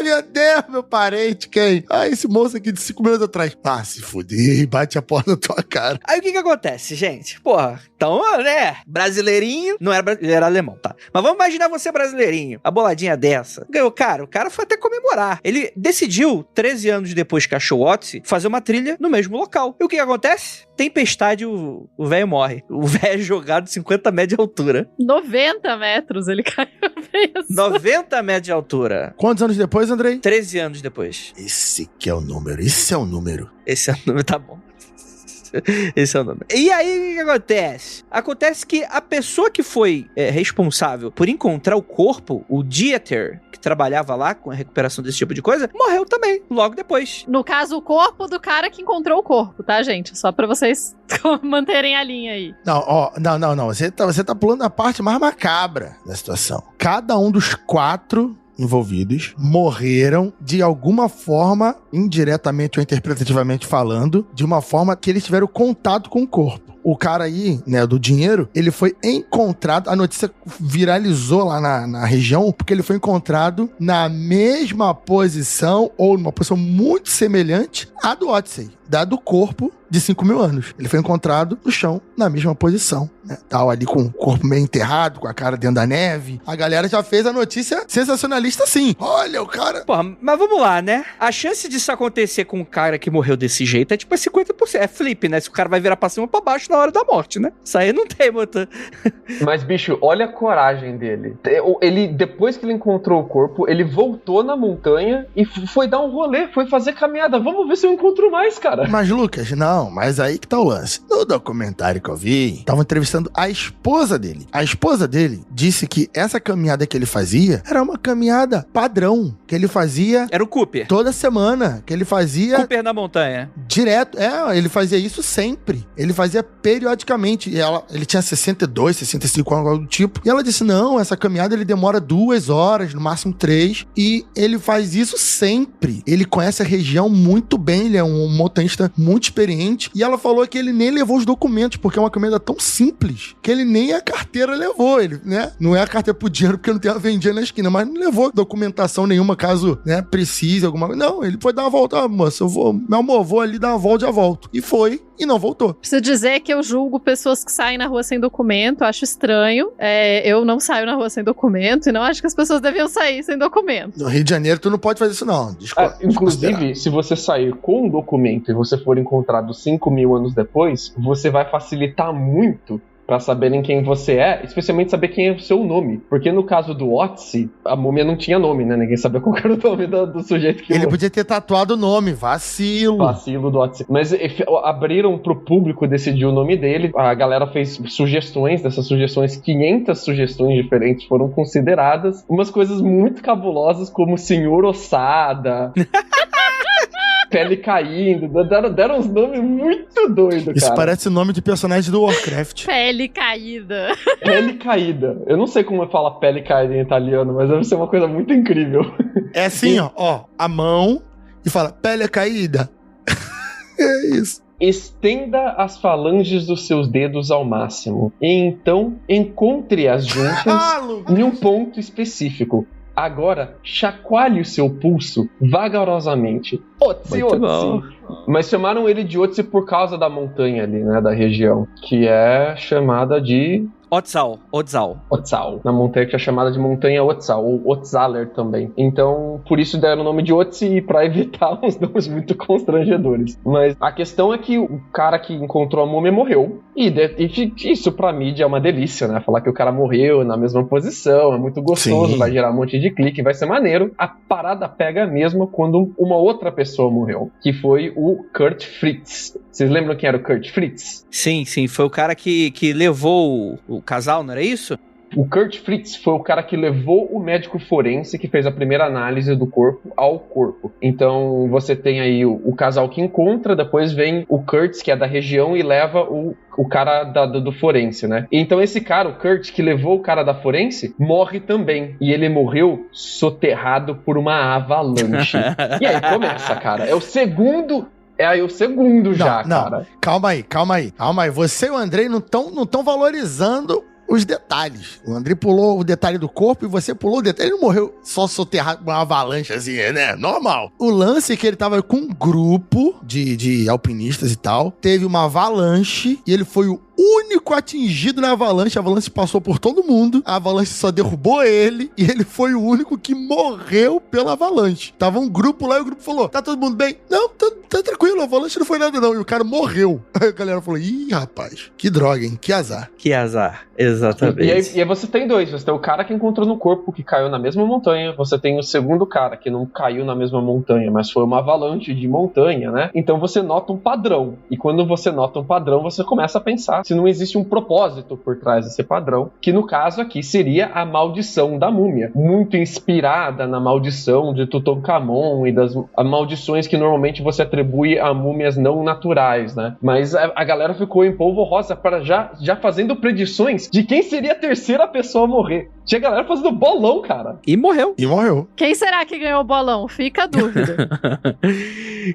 Meu Deus, meu parente, quem? Esse moço aqui de 5 minutos atrás. Se fuder, bate a porta na tua cara. Aí o que acontece, gente? Porra, então, né, brasileirinho, não era brasileiro, era alemão, tá? Mas vamos imaginar você brasileirinho, a boladinha dessa. Ganhou, o cara foi até comemorar. Ele decidiu, 13 anos depois que achou o Odyssey, fazer uma trilha no mesmo local. E o que acontece? Tempestade, o velho morre. O velho é jogado de 50 metros de altura. 90 metros ele caiu. 90 metros de altura. Quantos anos depois, Andrei? 13 anos depois. Esse é o número. Esse é o número, tá bom. Esse é o nome. E aí, o que acontece? Acontece que a pessoa que foi responsável por encontrar o corpo, o Dieter, que trabalhava lá com a recuperação desse tipo de coisa, morreu também, logo depois. No caso, o corpo do cara que encontrou o corpo, tá, gente? Só pra vocês manterem a linha aí. Não. Você tá pulando a parte mais macabra da situação. Cada um dos 4 envolvidos morreram de alguma forma, indiretamente ou interpretativamente falando, de uma forma que eles tiveram contato com o corpo. O cara aí, né, do dinheiro, ele foi encontrado, a notícia viralizou lá na região, porque ele foi encontrado na mesma posição, ou numa posição muito semelhante à do Odyssey, dado o corpo de 5 mil anos. Ele foi encontrado no chão, na mesma posição, né? Tava ali com o corpo meio enterrado, com a cara dentro da neve. A galera já fez a notícia sensacionalista assim. Olha, o cara... Porra, mas vamos lá, né? A chance disso acontecer com um cara que morreu desse jeito é tipo 50%. É flip, né? Se o cara vai virar pra cima ou pra baixo na hora da morte, né? Isso aí não tem muita... Mas, bicho, olha a coragem dele. Ele, depois que ele encontrou o corpo, ele voltou na montanha e foi dar um rolê, foi fazer caminhada. Vamos ver se eu encontro mais, cara. Mas, Lucas, não, mas aí que tá o lance. No documentário que eu vi, tava entrevistando a esposa dele. A esposa dele disse que essa caminhada que ele fazia era uma caminhada padrão, que ele fazia... Era o Cooper. Toda semana, que ele fazia... Cooper na montanha. Direto, ele fazia isso sempre. Ele fazia periodicamente. E ele tinha 62, 65 anos, algo do tipo. E ela disse, não, essa caminhada ele demora 2 horas, no máximo 3. E ele faz isso sempre. Ele conhece a região muito bem, ele é um motorista muito experiente. E ela falou que ele nem levou os documentos, porque é uma caminhada tão simples, que ele nem a carteira levou. Ele, né? Não é a carteira pro dinheiro, porque não tem uma vendinha na esquina, mas não levou documentação nenhuma, caso, né, precise alguma coisa. Não, ele foi dar uma volta. Moça, meu amor, vou ali dar uma volta e já volto. E foi. e não voltou. Preciso dizer que eu julgo pessoas que saem na rua sem documento, acho estranho. Eu não saio na rua sem documento e não acho que as pessoas deviam sair sem documento. No Rio de Janeiro, tu não pode fazer isso, não. Inclusive, se você sair com um documento e você for encontrado 5.000 anos depois, você vai facilitar muito pra saberem quem você é, especialmente saber quem é o seu nome. Porque no caso do Otzi, a múmia não tinha nome, né? Ninguém sabia qual era o nome do sujeito que Ele podia ter tatuado o nome, vacilo. Vacilo do Otzi. Mas abriram pro público decidir o nome dele, a galera fez sugestões, dessas sugestões, 500 sugestões diferentes foram consideradas. Umas coisas muito cabulosas, como Senhor Ossada... Pele caindo, deram uns nomes muito doidos, cara. Isso parece nome de personagem do Warcraft. Pele caída. Pele caída. Eu não sei como fala pele caída em italiano, mas deve ser uma coisa muito incrível. É assim, ó, a mão e fala, pele caída. É isso. Estenda as falanges dos seus dedos ao máximo. E então, encontre-as juntas em um ponto específico. Agora, chacoalhe o seu pulso vagarosamente. Otzi. Mas chamaram ele de Otzi por causa da montanha ali, né, da região, que é chamada de... Otzal. Na montanha que é chamada de Montanha Otzal, ou Otzaler também. Então, por isso deram o nome de Otzi, pra evitar uns nomes muito constrangedores. Mas a questão é que o cara que encontrou a múmia morreu. E isso pra mídia é uma delícia, né? Falar que o cara morreu na mesma posição, é muito gostoso, vai gerar um monte de clique, vai ser maneiro. A parada pega mesmo quando uma outra pessoa morreu, que foi o Kurt Fritz. Vocês lembram quem era o Kurt Fritz? Sim, foi o cara que levou o casal, não era isso? O Kurt Fritz foi o cara que levou o médico forense que fez a primeira análise do corpo ao corpo. Então você tem aí o casal que encontra, depois vem o Kurt, que é da região, e leva o cara do forense, né? Então esse cara, o Kurt, que levou o cara da forense, morre também. E ele morreu soterrado por uma avalanche. E aí começa, cara. É o segundo cara. Calma aí. Você e o Andrei não estão valorizando os detalhes. O Andrei pulou o detalhe do corpo e você pulou o detalhe. Ele não morreu só soterrado com uma avalanche assim, né? Normal. O lance é que ele tava com um grupo de alpinistas e tal. Teve uma avalanche e ele foi o único atingido na avalanche. A avalanche passou por todo mundo. A avalanche só derrubou ele e ele foi o único que morreu pela avalanche. Tava um grupo lá e o grupo falou, tá todo mundo bem? Não, tá tranquilo, a avalanche não foi nada não. E o cara morreu. Aí a galera falou, ih, rapaz, que droga, hein? Que azar. Exatamente. E aí você tem dois. Você tem o cara que encontrou no corpo, que caiu na mesma montanha. Você tem o segundo cara, que não caiu na mesma montanha, mas foi uma avalanche de montanha, né? Então você nota um padrão. E quando você nota um padrão, você começa a pensar se não existe um propósito por trás desse padrão, que no caso aqui seria a maldição da múmia. Muito inspirada na maldição de Tutankhamon e das maldições que normalmente você atribui a múmias não naturais, né? Mas a galera ficou em polvorosa para já fazendo predições de quem seria a terceira pessoa a morrer. Tinha galera fazendo bolão, cara. E morreu. Quem será que ganhou o bolão? Fica a dúvida.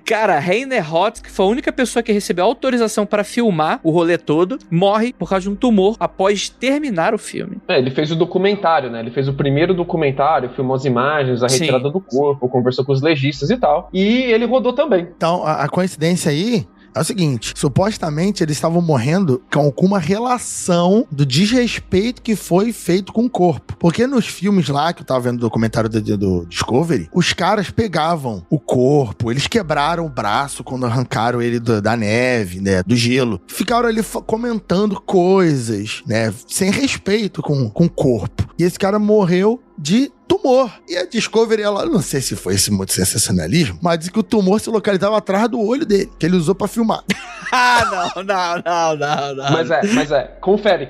Cara, Rainer Hotz, que foi a única pessoa que recebeu autorização para filmar o rolê todo, morre por causa de um tumor após terminar o filme. Ele fez o documentário, né? Ele fez o primeiro documentário, filmou as imagens, a retirada do corpo, conversou com os legistas e tal. E ele rodou também. Então, a coincidência aí é o seguinte, supostamente eles estavam morrendo com uma relação do desrespeito que foi feito com o corpo. Porque nos filmes lá, que eu tava vendo o documentário do Discovery, os caras pegavam o corpo, eles quebraram o braço quando arrancaram ele da neve, né, do gelo. Ficaram ali comentando coisas, né, sem respeito com o corpo. E esse cara morreu de tumor. E a Discovery, ela, não sei se foi esse muito sensacionalismo, mas disse que o tumor se localizava atrás do olho dele, que ele usou pra filmar. Não. Mas confere.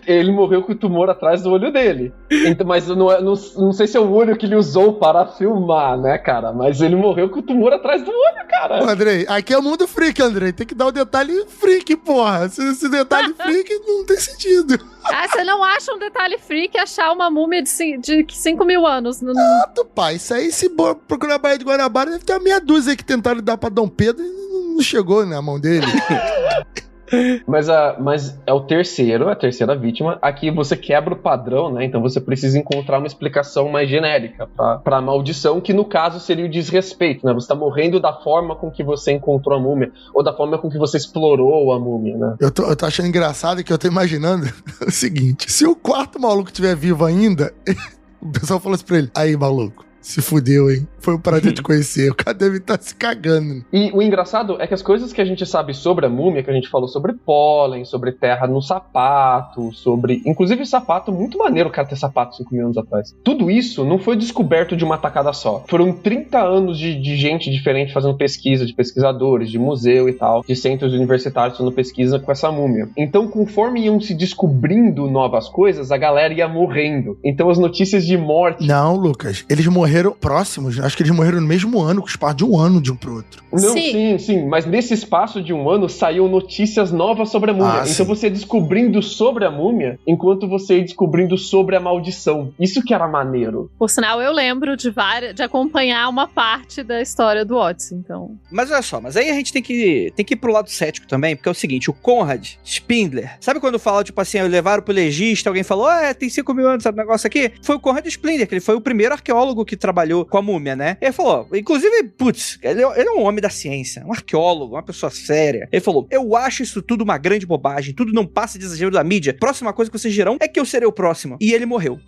Ele morreu com o tumor atrás do olho dele. Então, mas não sei se é o olho que ele usou para filmar, né, cara? Mas ele morreu com o tumor atrás do olho, cara. Ô, Andrei, aqui é mundo freak, Andrei. Tem que dar o detalhe freak, porra. Esse detalhe freak não tem sentido. Você não acha um detalhe freak achar uma múmia de 5.000 anos? Pai, isso aí, se procurar a Baía de Guanabara, deve ter uma meia dúzia aí que tentaram dar pra Dom Pedro e não chegou na mão dele. Mas é a terceira vítima. Aqui você quebra o padrão, né? Então você precisa encontrar uma explicação mais genérica pra maldição, que no caso seria o desrespeito, né? Você tá morrendo da forma com que você encontrou a múmia, ou da forma com que você explorou a múmia, né? Eu tô achando engraçado que eu tô imaginando o seguinte: se o quarto maluco estiver vivo ainda, o pessoal falou assim pra ele: aí, maluco, se fudeu, hein? Foi um prazer te conhecer. O cara deve estar se cagando. E o engraçado é que as coisas que a gente sabe sobre a múmia, que a gente falou sobre pólen, sobre terra no sapato, sobre... Inclusive sapato, muito maneiro o cara ter sapato 5 mil anos atrás. Tudo isso não foi descoberto de uma tacada só. Foram 30 anos de gente diferente fazendo pesquisa, de pesquisadores, de museu e tal, de centros universitários fazendo pesquisa com essa múmia. Então, conforme iam se descobrindo novas coisas, a galera ia morrendo. Então, as notícias de morte... Não, Lucas, eles morreram próximos. Acho que eles morreram no mesmo ano, com espaço de um ano de um pro outro. Não, sim. Mas nesse espaço de um ano saíam notícias novas sobre a múmia. Então você ia descobrindo sobre a múmia, enquanto você ia descobrindo sobre a maldição. Isso que era maneiro. Por sinal, eu lembro de acompanhar uma parte da história do Odyssey, então... Mas olha só, mas aí a gente tem que ir pro lado cético também, porque é o seguinte, o Conrad Spindler, sabe quando fala, tipo assim, levaram pro legista, alguém falou, tem 5 mil anos esse negócio aqui? Foi o Conrad Spindler, que ele foi o primeiro arqueólogo que trabalhou com a múmia, né? Ele falou, inclusive, putz, ele é um homem da ciência, um arqueólogo, uma pessoa séria. Ele falou, eu acho isso tudo uma grande bobagem, tudo não passa de exagero da mídia. Próxima coisa que vocês dirão é que eu serei o próximo. E ele morreu.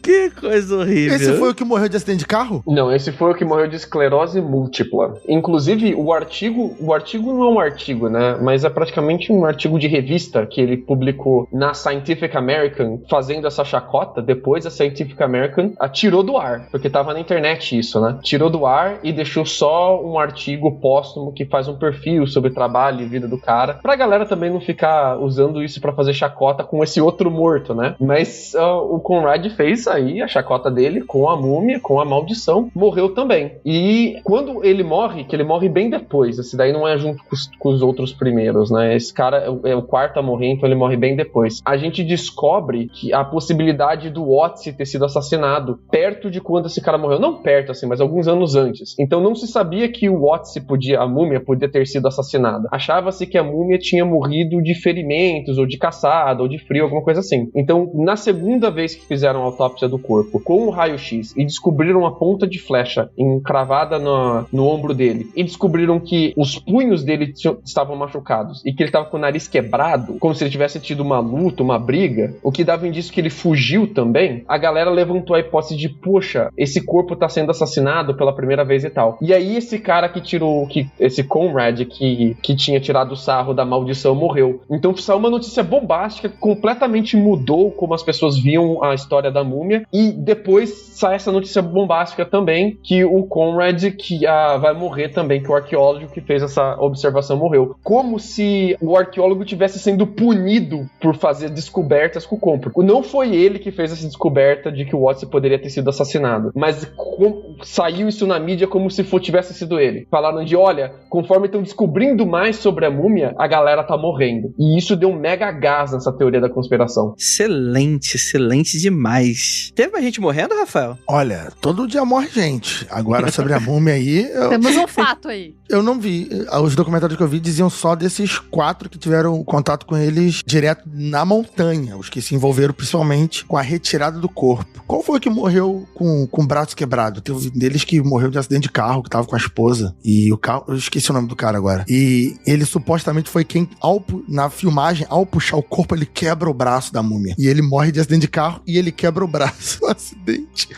Que coisa horrível. Esse foi o que morreu de acidente de carro? Não, esse foi o que morreu de esclerose múltipla. Inclusive, o artigo não é um artigo, né? Mas é praticamente um artigo de revista que ele publicou na Scientific American, fazendo essa chacota. Depois a Scientific American tirou do ar, porque tava na internet isso, né? Tirou do ar e deixou só um artigo póstumo que faz um perfil sobre o trabalho e vida do cara, pra galera também não ficar usando isso pra fazer chacota com esse outro morto, né? Mas o Conrad fez aí a chacota dele com a múmia, com a maldição, morreu também. E quando ele morre, que ele morre bem depois, esse daí não é junto com os outros primeiros, né? Esse cara é o quarto a morrer, então ele morre bem depois. A gente descobre que a possibilidade do Odyssey ter sido assassinado perto de quando esse cara morreu. Não perto, assim, mas alguns anos antes. Então não se sabia que o Odyssey a múmia podia ter sido assassinada. Achava-se que a múmia tinha morrido de ferimentos, ou de caçada, ou de frio, alguma coisa assim. Então, na segunda vez que fizeram a autópsia do corpo com o raio-x e descobriram uma ponta de flecha encravada no ombro dele, e descobriram que os punhos dele estavam machucados e que ele estava com o nariz quebrado, como se ele tivesse tido uma luta, uma briga, o que dava indício que ele fugiu também, a galera levantou a hipótese de, poxa, esse corpo está sendo assassinado pela primeira vez e tal. E aí esse cara esse Conrad que tinha tirado o sarro da maldição morreu. Então saiu uma notícia bombástica que completamente mudou como as pessoas viam a história da múmia, e depois sai essa notícia bombástica também, que o Conrad vai morrer também, que o arqueólogo que fez essa observação morreu. Como se o arqueólogo estivesse sendo punido por fazer descobertas com o corpo. Não foi ele que fez essa descoberta de que o Odyssey poderia ter sido assassinado, mas saiu isso na mídia como se tivesse sido ele. Falaram de, olha, conforme estão descobrindo mais sobre a múmia, a galera tá morrendo. E isso deu um mega gás nessa teoria da conspiração. Excelente demais. Teve mais gente morrendo, Rafael? Olha, todo dia morre gente. Agora, sobre a múmia aí... Temos um fato aí. Eu não vi. Os documentários que eu vi diziam só desses 4 que tiveram contato com eles direto na montanha. Os que se envolveram principalmente com a retirada do corpo. Qual foi que morreu com o braço quebrado? Teve um deles que morreu de acidente de carro, que tava com a esposa. E o carro... Eu esqueci o nome do cara agora. E ele supostamente foi quem, na filmagem, ao puxar o corpo, ele quebra o braço da múmia. E ele morre de acidente de carro e ele quebra o braço no acidente.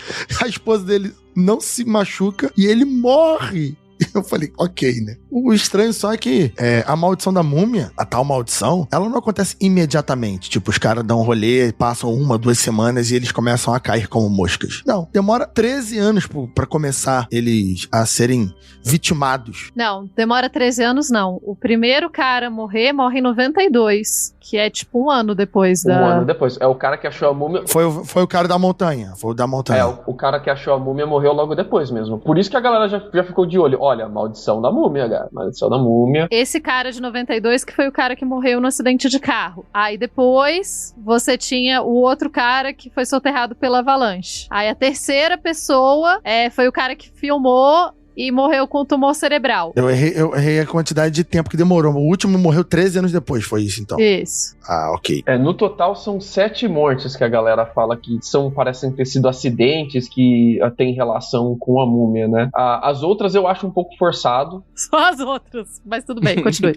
A esposa dele não se machuca e ele morre. Eu falei, ok, né? O estranho só é que a maldição da múmia, a tal maldição, ela não acontece imediatamente. Tipo, os caras dão um rolê, passam 1, 2 semanas e eles começam a cair como moscas. Não, demora 13 anos pra começar eles a serem vitimados. Não, demora 13 anos não. O primeiro cara morre em 92, que é tipo 1 ano depois da... 1 ano depois. É o cara que achou a múmia... Foi o cara da montanha. Foi o da montanha. O cara que achou a múmia morreu logo depois mesmo. Por isso que a galera já ficou de olho. Olha, maldição da múmia, cara. Maldição da múmia. Esse cara de 92 que foi o cara que morreu no acidente de carro. Aí depois você tinha o outro cara que foi soterrado pela avalanche. Aí a terceira pessoa foi o cara que filmou e morreu com tumor cerebral. Eu errei a quantidade de tempo que demorou. O último morreu 13 anos depois, foi isso então? Isso. Ah, ok. No total são 7 mortes que a galera fala que parecem ter sido acidentes que tem relação com a múmia, né? As outras eu acho um pouco forçado. Só as outras, mas tudo bem, continue.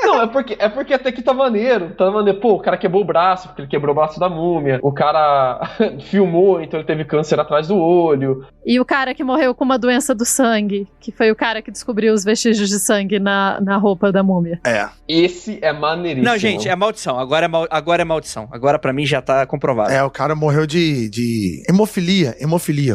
Não, é porque até que tá maneiro. Pô, o cara quebrou o braço, porque ele quebrou o braço da múmia. O cara filmou, então ele teve câncer atrás do olho. E o cara que morreu com uma doença do sangue, que foi o cara que descobriu os vestígios de sangue na roupa da múmia. Esse é maneiríssimo. Não, gente, é maldição. Agora é maldição. Agora pra mim já tá comprovado. O cara morreu de hemofilia.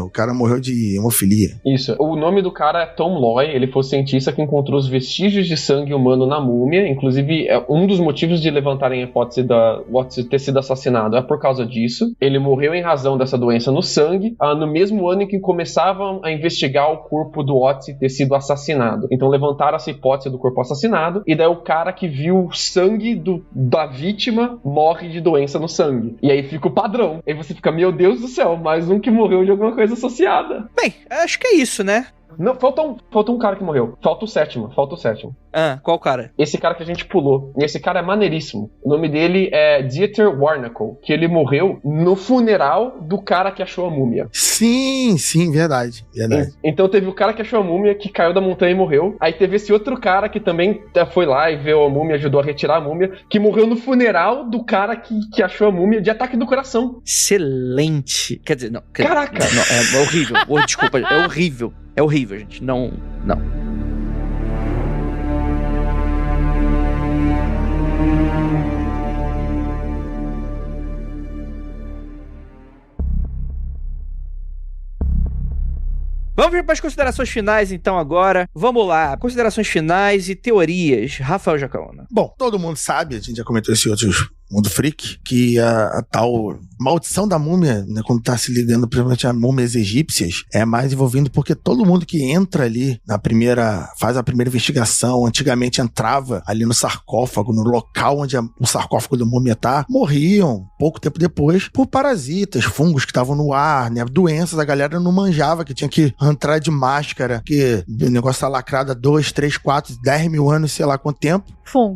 O cara morreu de hemofilia. Isso. O nome do cara é Tom Loy. Ele foi o cientista que encontrou os vestígios de sangue humano na múmia. Inclusive, um dos motivos de levantarem a hipótese da Watts ter sido assassinado é por causa disso. Ele morreu em razão dessa doença no sangue, no mesmo ano em que começavam a investigar o corpo do Watts ter sido assassinado. Então levantaram essa hipótese do corpo assassinado, e daí o cara que viu o sangue da vítima morre de doença no sangue. E aí fica o padrão. Aí você fica, meu Deus do céu, mais um que morreu de alguma coisa associada. Bem, acho que é isso, né? Não, falta um cara que morreu. Falta o sétimo. Qual cara? Esse cara que a gente pulou. E esse cara é maneiríssimo. O nome dele é Dieter Warnackel, que ele morreu no funeral do cara que achou a múmia. Sim, verdade. Então teve o cara que achou a múmia, que caiu da montanha e morreu. Aí teve esse outro cara que também foi lá e viu a múmia, ajudou a retirar a múmia, que morreu no funeral do cara que achou a múmia de ataque do coração. Excelente. Quer dizer, não. Caraca! Não, é horrível. Desculpa, é horrível. É horrível, gente. Não. Vamos para as considerações finais, então, agora. Vamos lá. Considerações finais e teorias. Rafael Jacaona. Bom, todo mundo sabe, a gente já comentou isso em outros Mundo Freak, que a tal maldição da múmia, né, quando tá se ligando principalmente a múmias egípcias, é mais envolvido porque todo mundo que entra ali faz a primeira investigação, antigamente entrava ali no sarcófago, no local onde o sarcófago da múmia tá, morriam pouco tempo depois por parasitas, fungos que estavam no ar, né, doenças, a galera não manjava, que tinha que entrar de máscara, que o negócio tá lacrado há 2, 3, 4, 10 mil anos, sei lá quanto tempo.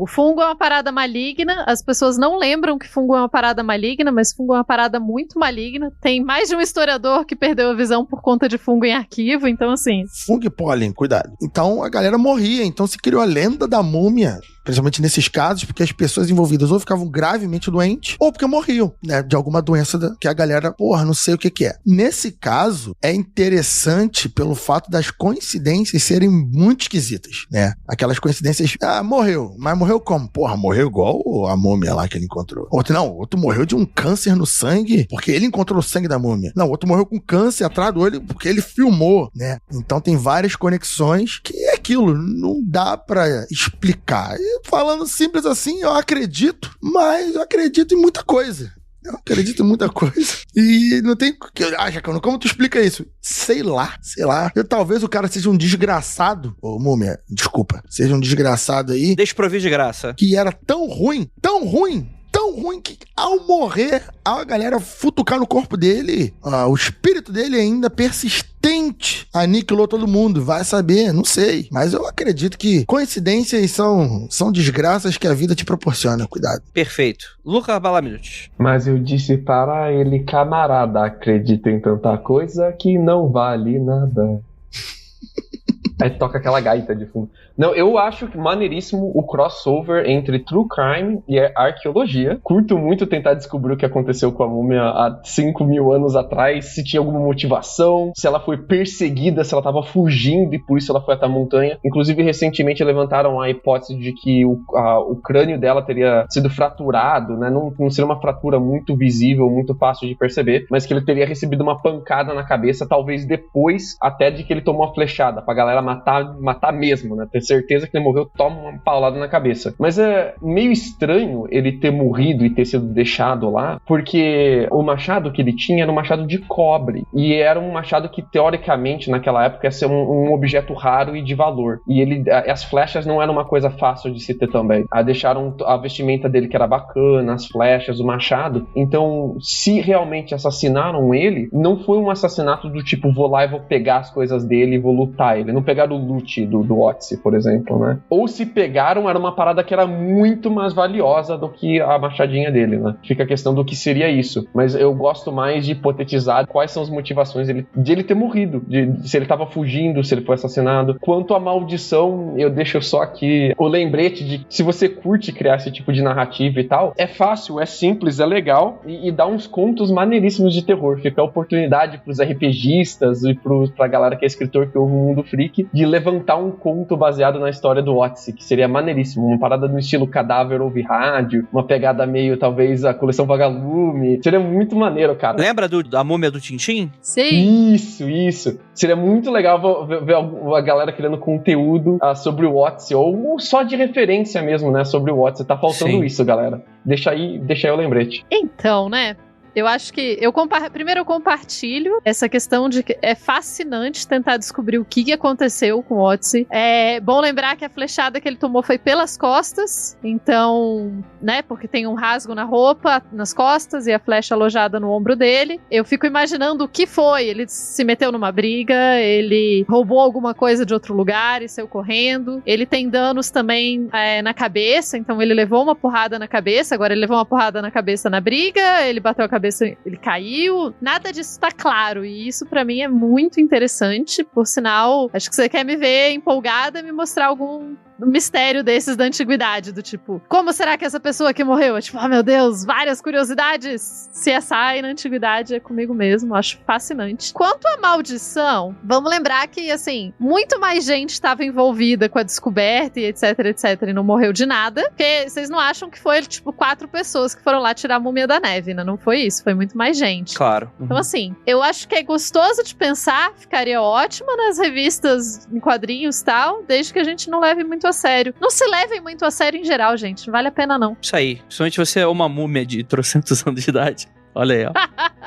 Fungo é uma parada maligna, as pessoas não lembram que fungo é uma parada maligna, mas fungo é uma parada muito maligna. Tem mais de um historiador que perdeu a visão por conta de fungo em arquivo, então assim... Fungo e pólen, cuidado. Então a galera morria, então se criou a lenda da múmia, principalmente nesses casos, porque as pessoas envolvidas ou ficavam gravemente doentes, ou porque morriam, né, de alguma doença que a galera, não sei o que é. Nesse caso, é interessante pelo fato das coincidências serem muito esquisitas, né? Aquelas coincidências, morreu, mas morreu como? Morreu igual a múmia lá que ele encontrou. Outro morreu de um câncer no sangue, porque ele encontrou o sangue da múmia. Não, outro morreu com câncer atrás do olho, porque ele filmou, né? Então tem várias conexões que é aquilo, não dá pra explicar. Falando simples assim, eu acredito, mas eu acredito em muita coisa. E não tem... Jacano, como tu explica isso? Sei lá. Talvez o cara seja um desgraçado. Múmia, desculpa. Seja um desgraçado aí. Desprovido de graça. Que era tão ruim que ao morrer, a galera futucar no corpo dele, o espírito dele ainda persistente aniquilou todo mundo. Vai saber, não sei. Mas eu acredito que coincidências são desgraças que a vida te proporciona. Cuidado. Perfeito. Lucas Balaminuti. Mas eu disse para ele, camarada, acredita em tanta coisa que não vale nada. Aí toca aquela gaita de fundo. Não, eu acho maneiríssimo o crossover entre True Crime e arqueologia. Curto muito tentar descobrir o que aconteceu com a múmia há 5 mil anos atrás, se tinha alguma motivação, se ela foi perseguida, se ela estava fugindo e por isso ela foi até a montanha. Inclusive, recentemente levantaram a hipótese de que o crânio dela teria sido fraturado, né? Não seria uma fratura muito visível, muito fácil de perceber, mas que ele teria recebido uma pancada na cabeça, talvez depois até de que ele tomou uma flechada, pra galera matar mesmo, né? Ter certeza que ele morreu, toma uma paulada na cabeça. Mas é meio estranho ele ter morrido e ter sido deixado lá, porque o machado que ele tinha era um machado de cobre, e era um machado que, teoricamente, naquela época, ia ser um objeto raro e de valor. E as flechas não eram uma coisa fácil de se ter também. Deixaram a vestimenta dele, que era bacana, as flechas, o machado. Então, se realmente assassinaram ele, não foi um assassinato do tipo, vou lá e vou pegar as coisas dele e vou lutar. dele, não pegaram o loot do Otzi, por exemplo, né? Ou se pegaram, era uma parada que era muito mais valiosa do que a machadinha dele, né? Fica a questão do que seria isso. Mas eu gosto mais de hipotetizar quais são as motivações de ele ter morrido, de se ele tava fugindo, se ele foi assassinado. Quanto à maldição, eu deixo só aqui o lembrete de que se você curte criar esse tipo de narrativa e tal, é fácil, é simples, é legal e dá uns contos maneiríssimos de terror. Fica a oportunidade pros RPGistas e pra galera que é escritor que ouve o Mundo Freak de levantar um conto baseado na história do Otzi, que seria maneiríssimo. Uma parada no estilo Cadáver ouve rádio, uma pegada meio, talvez, a coleção Vagalume. Seria muito maneiro, cara. Lembra da múmia do Tintim? Sim. Isso. Seria muito legal ver a galera criando conteúdo sobre o Otzi, ou só de referência mesmo, né, sobre o Otzi. Tá faltando isso, galera. Deixa aí o lembrete. Então, né? Eu acho que primeiro eu compartilho essa questão de que é fascinante tentar descobrir o que aconteceu com o Otzi. É bom lembrar que a flechada que ele tomou foi pelas costas, então, né, porque tem um rasgo na roupa, nas costas, e a flecha alojada no ombro dele. Eu fico imaginando o que foi. Ele se meteu numa briga, ele roubou alguma coisa de outro lugar e saiu correndo. Ele tem danos também na cabeça, então ele levou uma porrada na cabeça, agora ele levou uma porrada na cabeça na briga, ele bateu a cabeça, ele caiu, nada disso tá claro, e isso pra mim é muito interessante. Por sinal, acho que você quer me ver empolgada e me mostrar algum mistério desses da antiguidade, do tipo, como será que essa pessoa que morreu? É tipo, meu Deus, várias curiosidades. CSI na antiguidade é comigo mesmo, acho fascinante. Quanto à maldição, vamos lembrar que, assim, muito mais gente estava envolvida com a descoberta e etc, e não morreu de nada, porque vocês não acham que foi, tipo, 4 pessoas que foram lá tirar a múmia da neve, né? Não foi isso, foi muito mais gente. Claro. Então, assim, eu acho que é gostoso de pensar, ficaria ótimo nas revistas, em quadrinhos e tal, desde que a gente não leve muito a sério. Não se levem muito a sério em geral, gente. Não vale a pena, não. Isso aí. Principalmente você é uma múmia de 300 anos de idade. Olha aí, ó.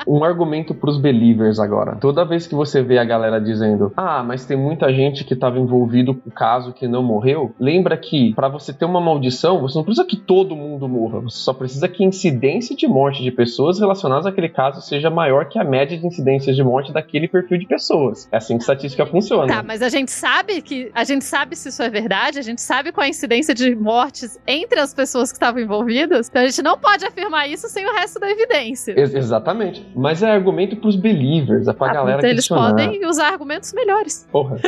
Um argumento pros believers agora. Toda vez que você vê a galera dizendo, mas tem muita gente que estava envolvido com o caso que não morreu, lembra que pra você ter uma maldição, você não precisa que todo mundo morra. Você só precisa que a incidência de morte de pessoas relacionadas àquele caso seja maior que a média de incidências de morte daquele perfil de pessoas. É assim que a estatística funciona. Tá, mas a gente sabe se isso é verdade, a gente sabe qual a incidência de mortes entre as pessoas que estavam envolvidas, então a gente não pode afirmar isso sem o resto da evidência. Exatamente. Mas é argumento pros believers, é pra galera então eles questionar. podem usar argumentos melhores. Porra.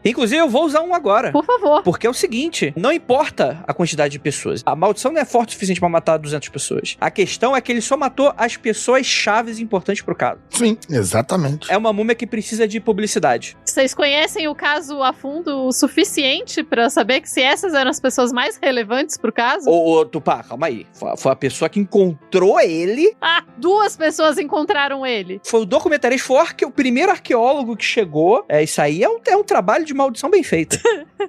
Inclusive, eu vou usar um agora. Por favor. Porque é o seguinte, não importa a quantidade de pessoas. A maldição não é forte o suficiente pra matar 200 pessoas. A questão é que ele só matou as pessoas chaves importantes pro caso. Sim, exatamente. É uma múmia que precisa de publicidade. Vocês conhecem o caso a fundo o suficiente pra saber que se essas eram as pessoas mais relevantes pro caso? Ô, Tupá, calma aí. Foi a pessoa que encontrou ele. 2 pessoas encontraram ele. Foi o documentarista, foi o primeiro arqueólogo que chegou. Isso aí é um trabalho de maldição bem feito.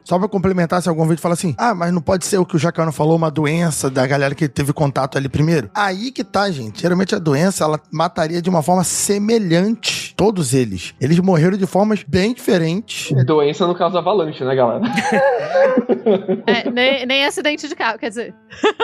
Só pra complementar, se algum vídeo fala assim, mas não pode ser o que o Jacano falou, uma doença da galera que teve contato ali primeiro. Aí que tá, gente. Geralmente a doença, ela mataria de uma forma semelhante. Todos eles. Eles morreram de formas bem diferentes. Doença no caso da avalanche, né, galera? Nem acidente de carro, quer dizer,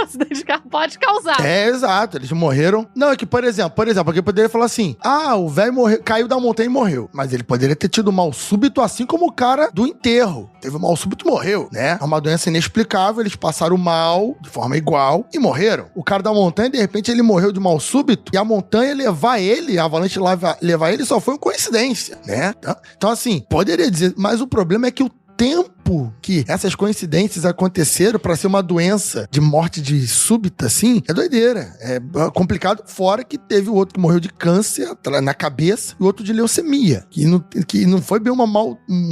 acidente de carro pode causar. Exato, eles morreram. Não, é que, por exemplo, alguém poderia falar assim, o velho caiu da montanha e morreu. Mas ele poderia ter tido mal súbito, assim como o cara do enterro. Teve mal súbito e morreu, né? É uma doença inexplicável, eles passaram mal de forma igual e morreram. O cara da montanha, de repente, ele morreu de mal súbito e a montanha levar ele, a avalanche levar ele, só foi uma coincidência, né? Então, assim, poderia dizer, mas o problema é que o tempo que essas coincidências aconteceram pra ser uma doença de morte de súbita, assim, é doideira. É complicado, fora que teve o outro que morreu de câncer na cabeça e o outro de leucemia, que não foi bem um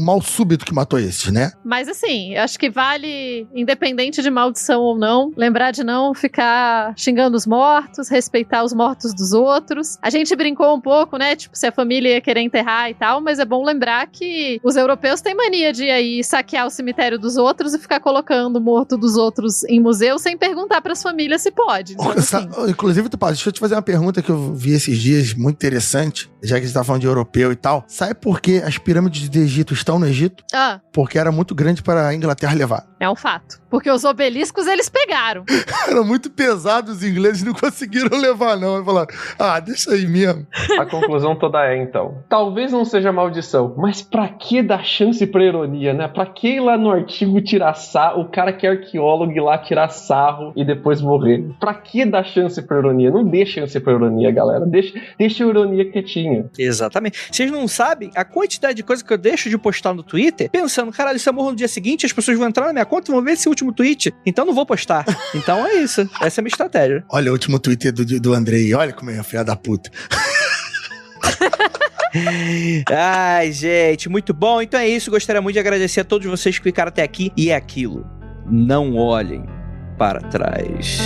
mal súbito que matou esses, né? Mas assim, acho que vale, independente de maldição ou não, lembrar de não ficar xingando os mortos, respeitar os mortos dos outros. A gente brincou um pouco, né? Tipo, se a família ia querer enterrar e tal, mas é bom lembrar que os europeus têm mania de aí saquear pegar o cemitério dos outros e ficar colocando o morto dos outros em museu sem perguntar pras famílias se pode. Então, assim. Inclusive, Tupá, deixa eu te fazer uma pergunta que eu vi esses dias, muito interessante, já que a gente tá falando de europeu e tal. Sabe por que as pirâmides do Egito estão no Egito? Porque era muito grande para a Inglaterra levar. É um fato. Porque os obeliscos eles pegaram. Era muito pesado, os ingleses não conseguiram levar, não. Eles falaram, deixa aí mesmo. A conclusão toda é, então, talvez não seja maldição, mas pra que dar chance pra ironia, né? Pra que ir lá no artigo tirar sarro, o cara que é arqueólogo ir lá tirar sarro e depois morrer? Pra que dar chance pra ironia? Não dê chance pra ironia, galera. Deixa a ironia quietinha. Exatamente. Vocês não sabem a quantidade de coisa que eu deixo de postar no Twitter pensando, caralho, se eu morro no dia seguinte, as pessoas vão entrar na minha conta e vão ver esse último tweet. Então não vou postar. Então é isso. Essa é a minha estratégia. Olha o último Twitter do Andrei. Olha como é a filha da puta. Ai, gente, muito bom. Então é isso. Gostaria muito de agradecer a todos vocês que ficaram até aqui. E é aquilo. Não olhem para trás.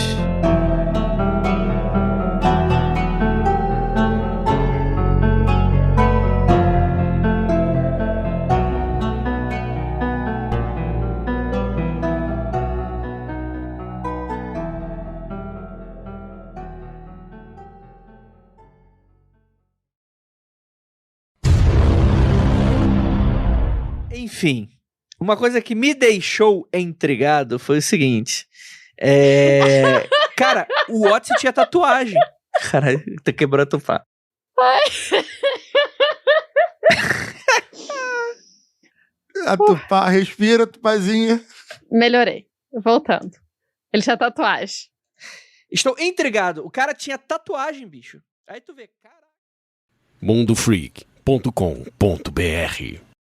Enfim, uma coisa que me deixou intrigado foi o seguinte. Cara, o Odyssey tinha tatuagem. Caralho, tá quebrando o pá. A Tupá, respira, Tupazinha. Melhorei. Voltando. Ele tinha tatuagem. Estou intrigado. O cara tinha tatuagem, bicho. Aí tu vê, cara. mundofreak.com.br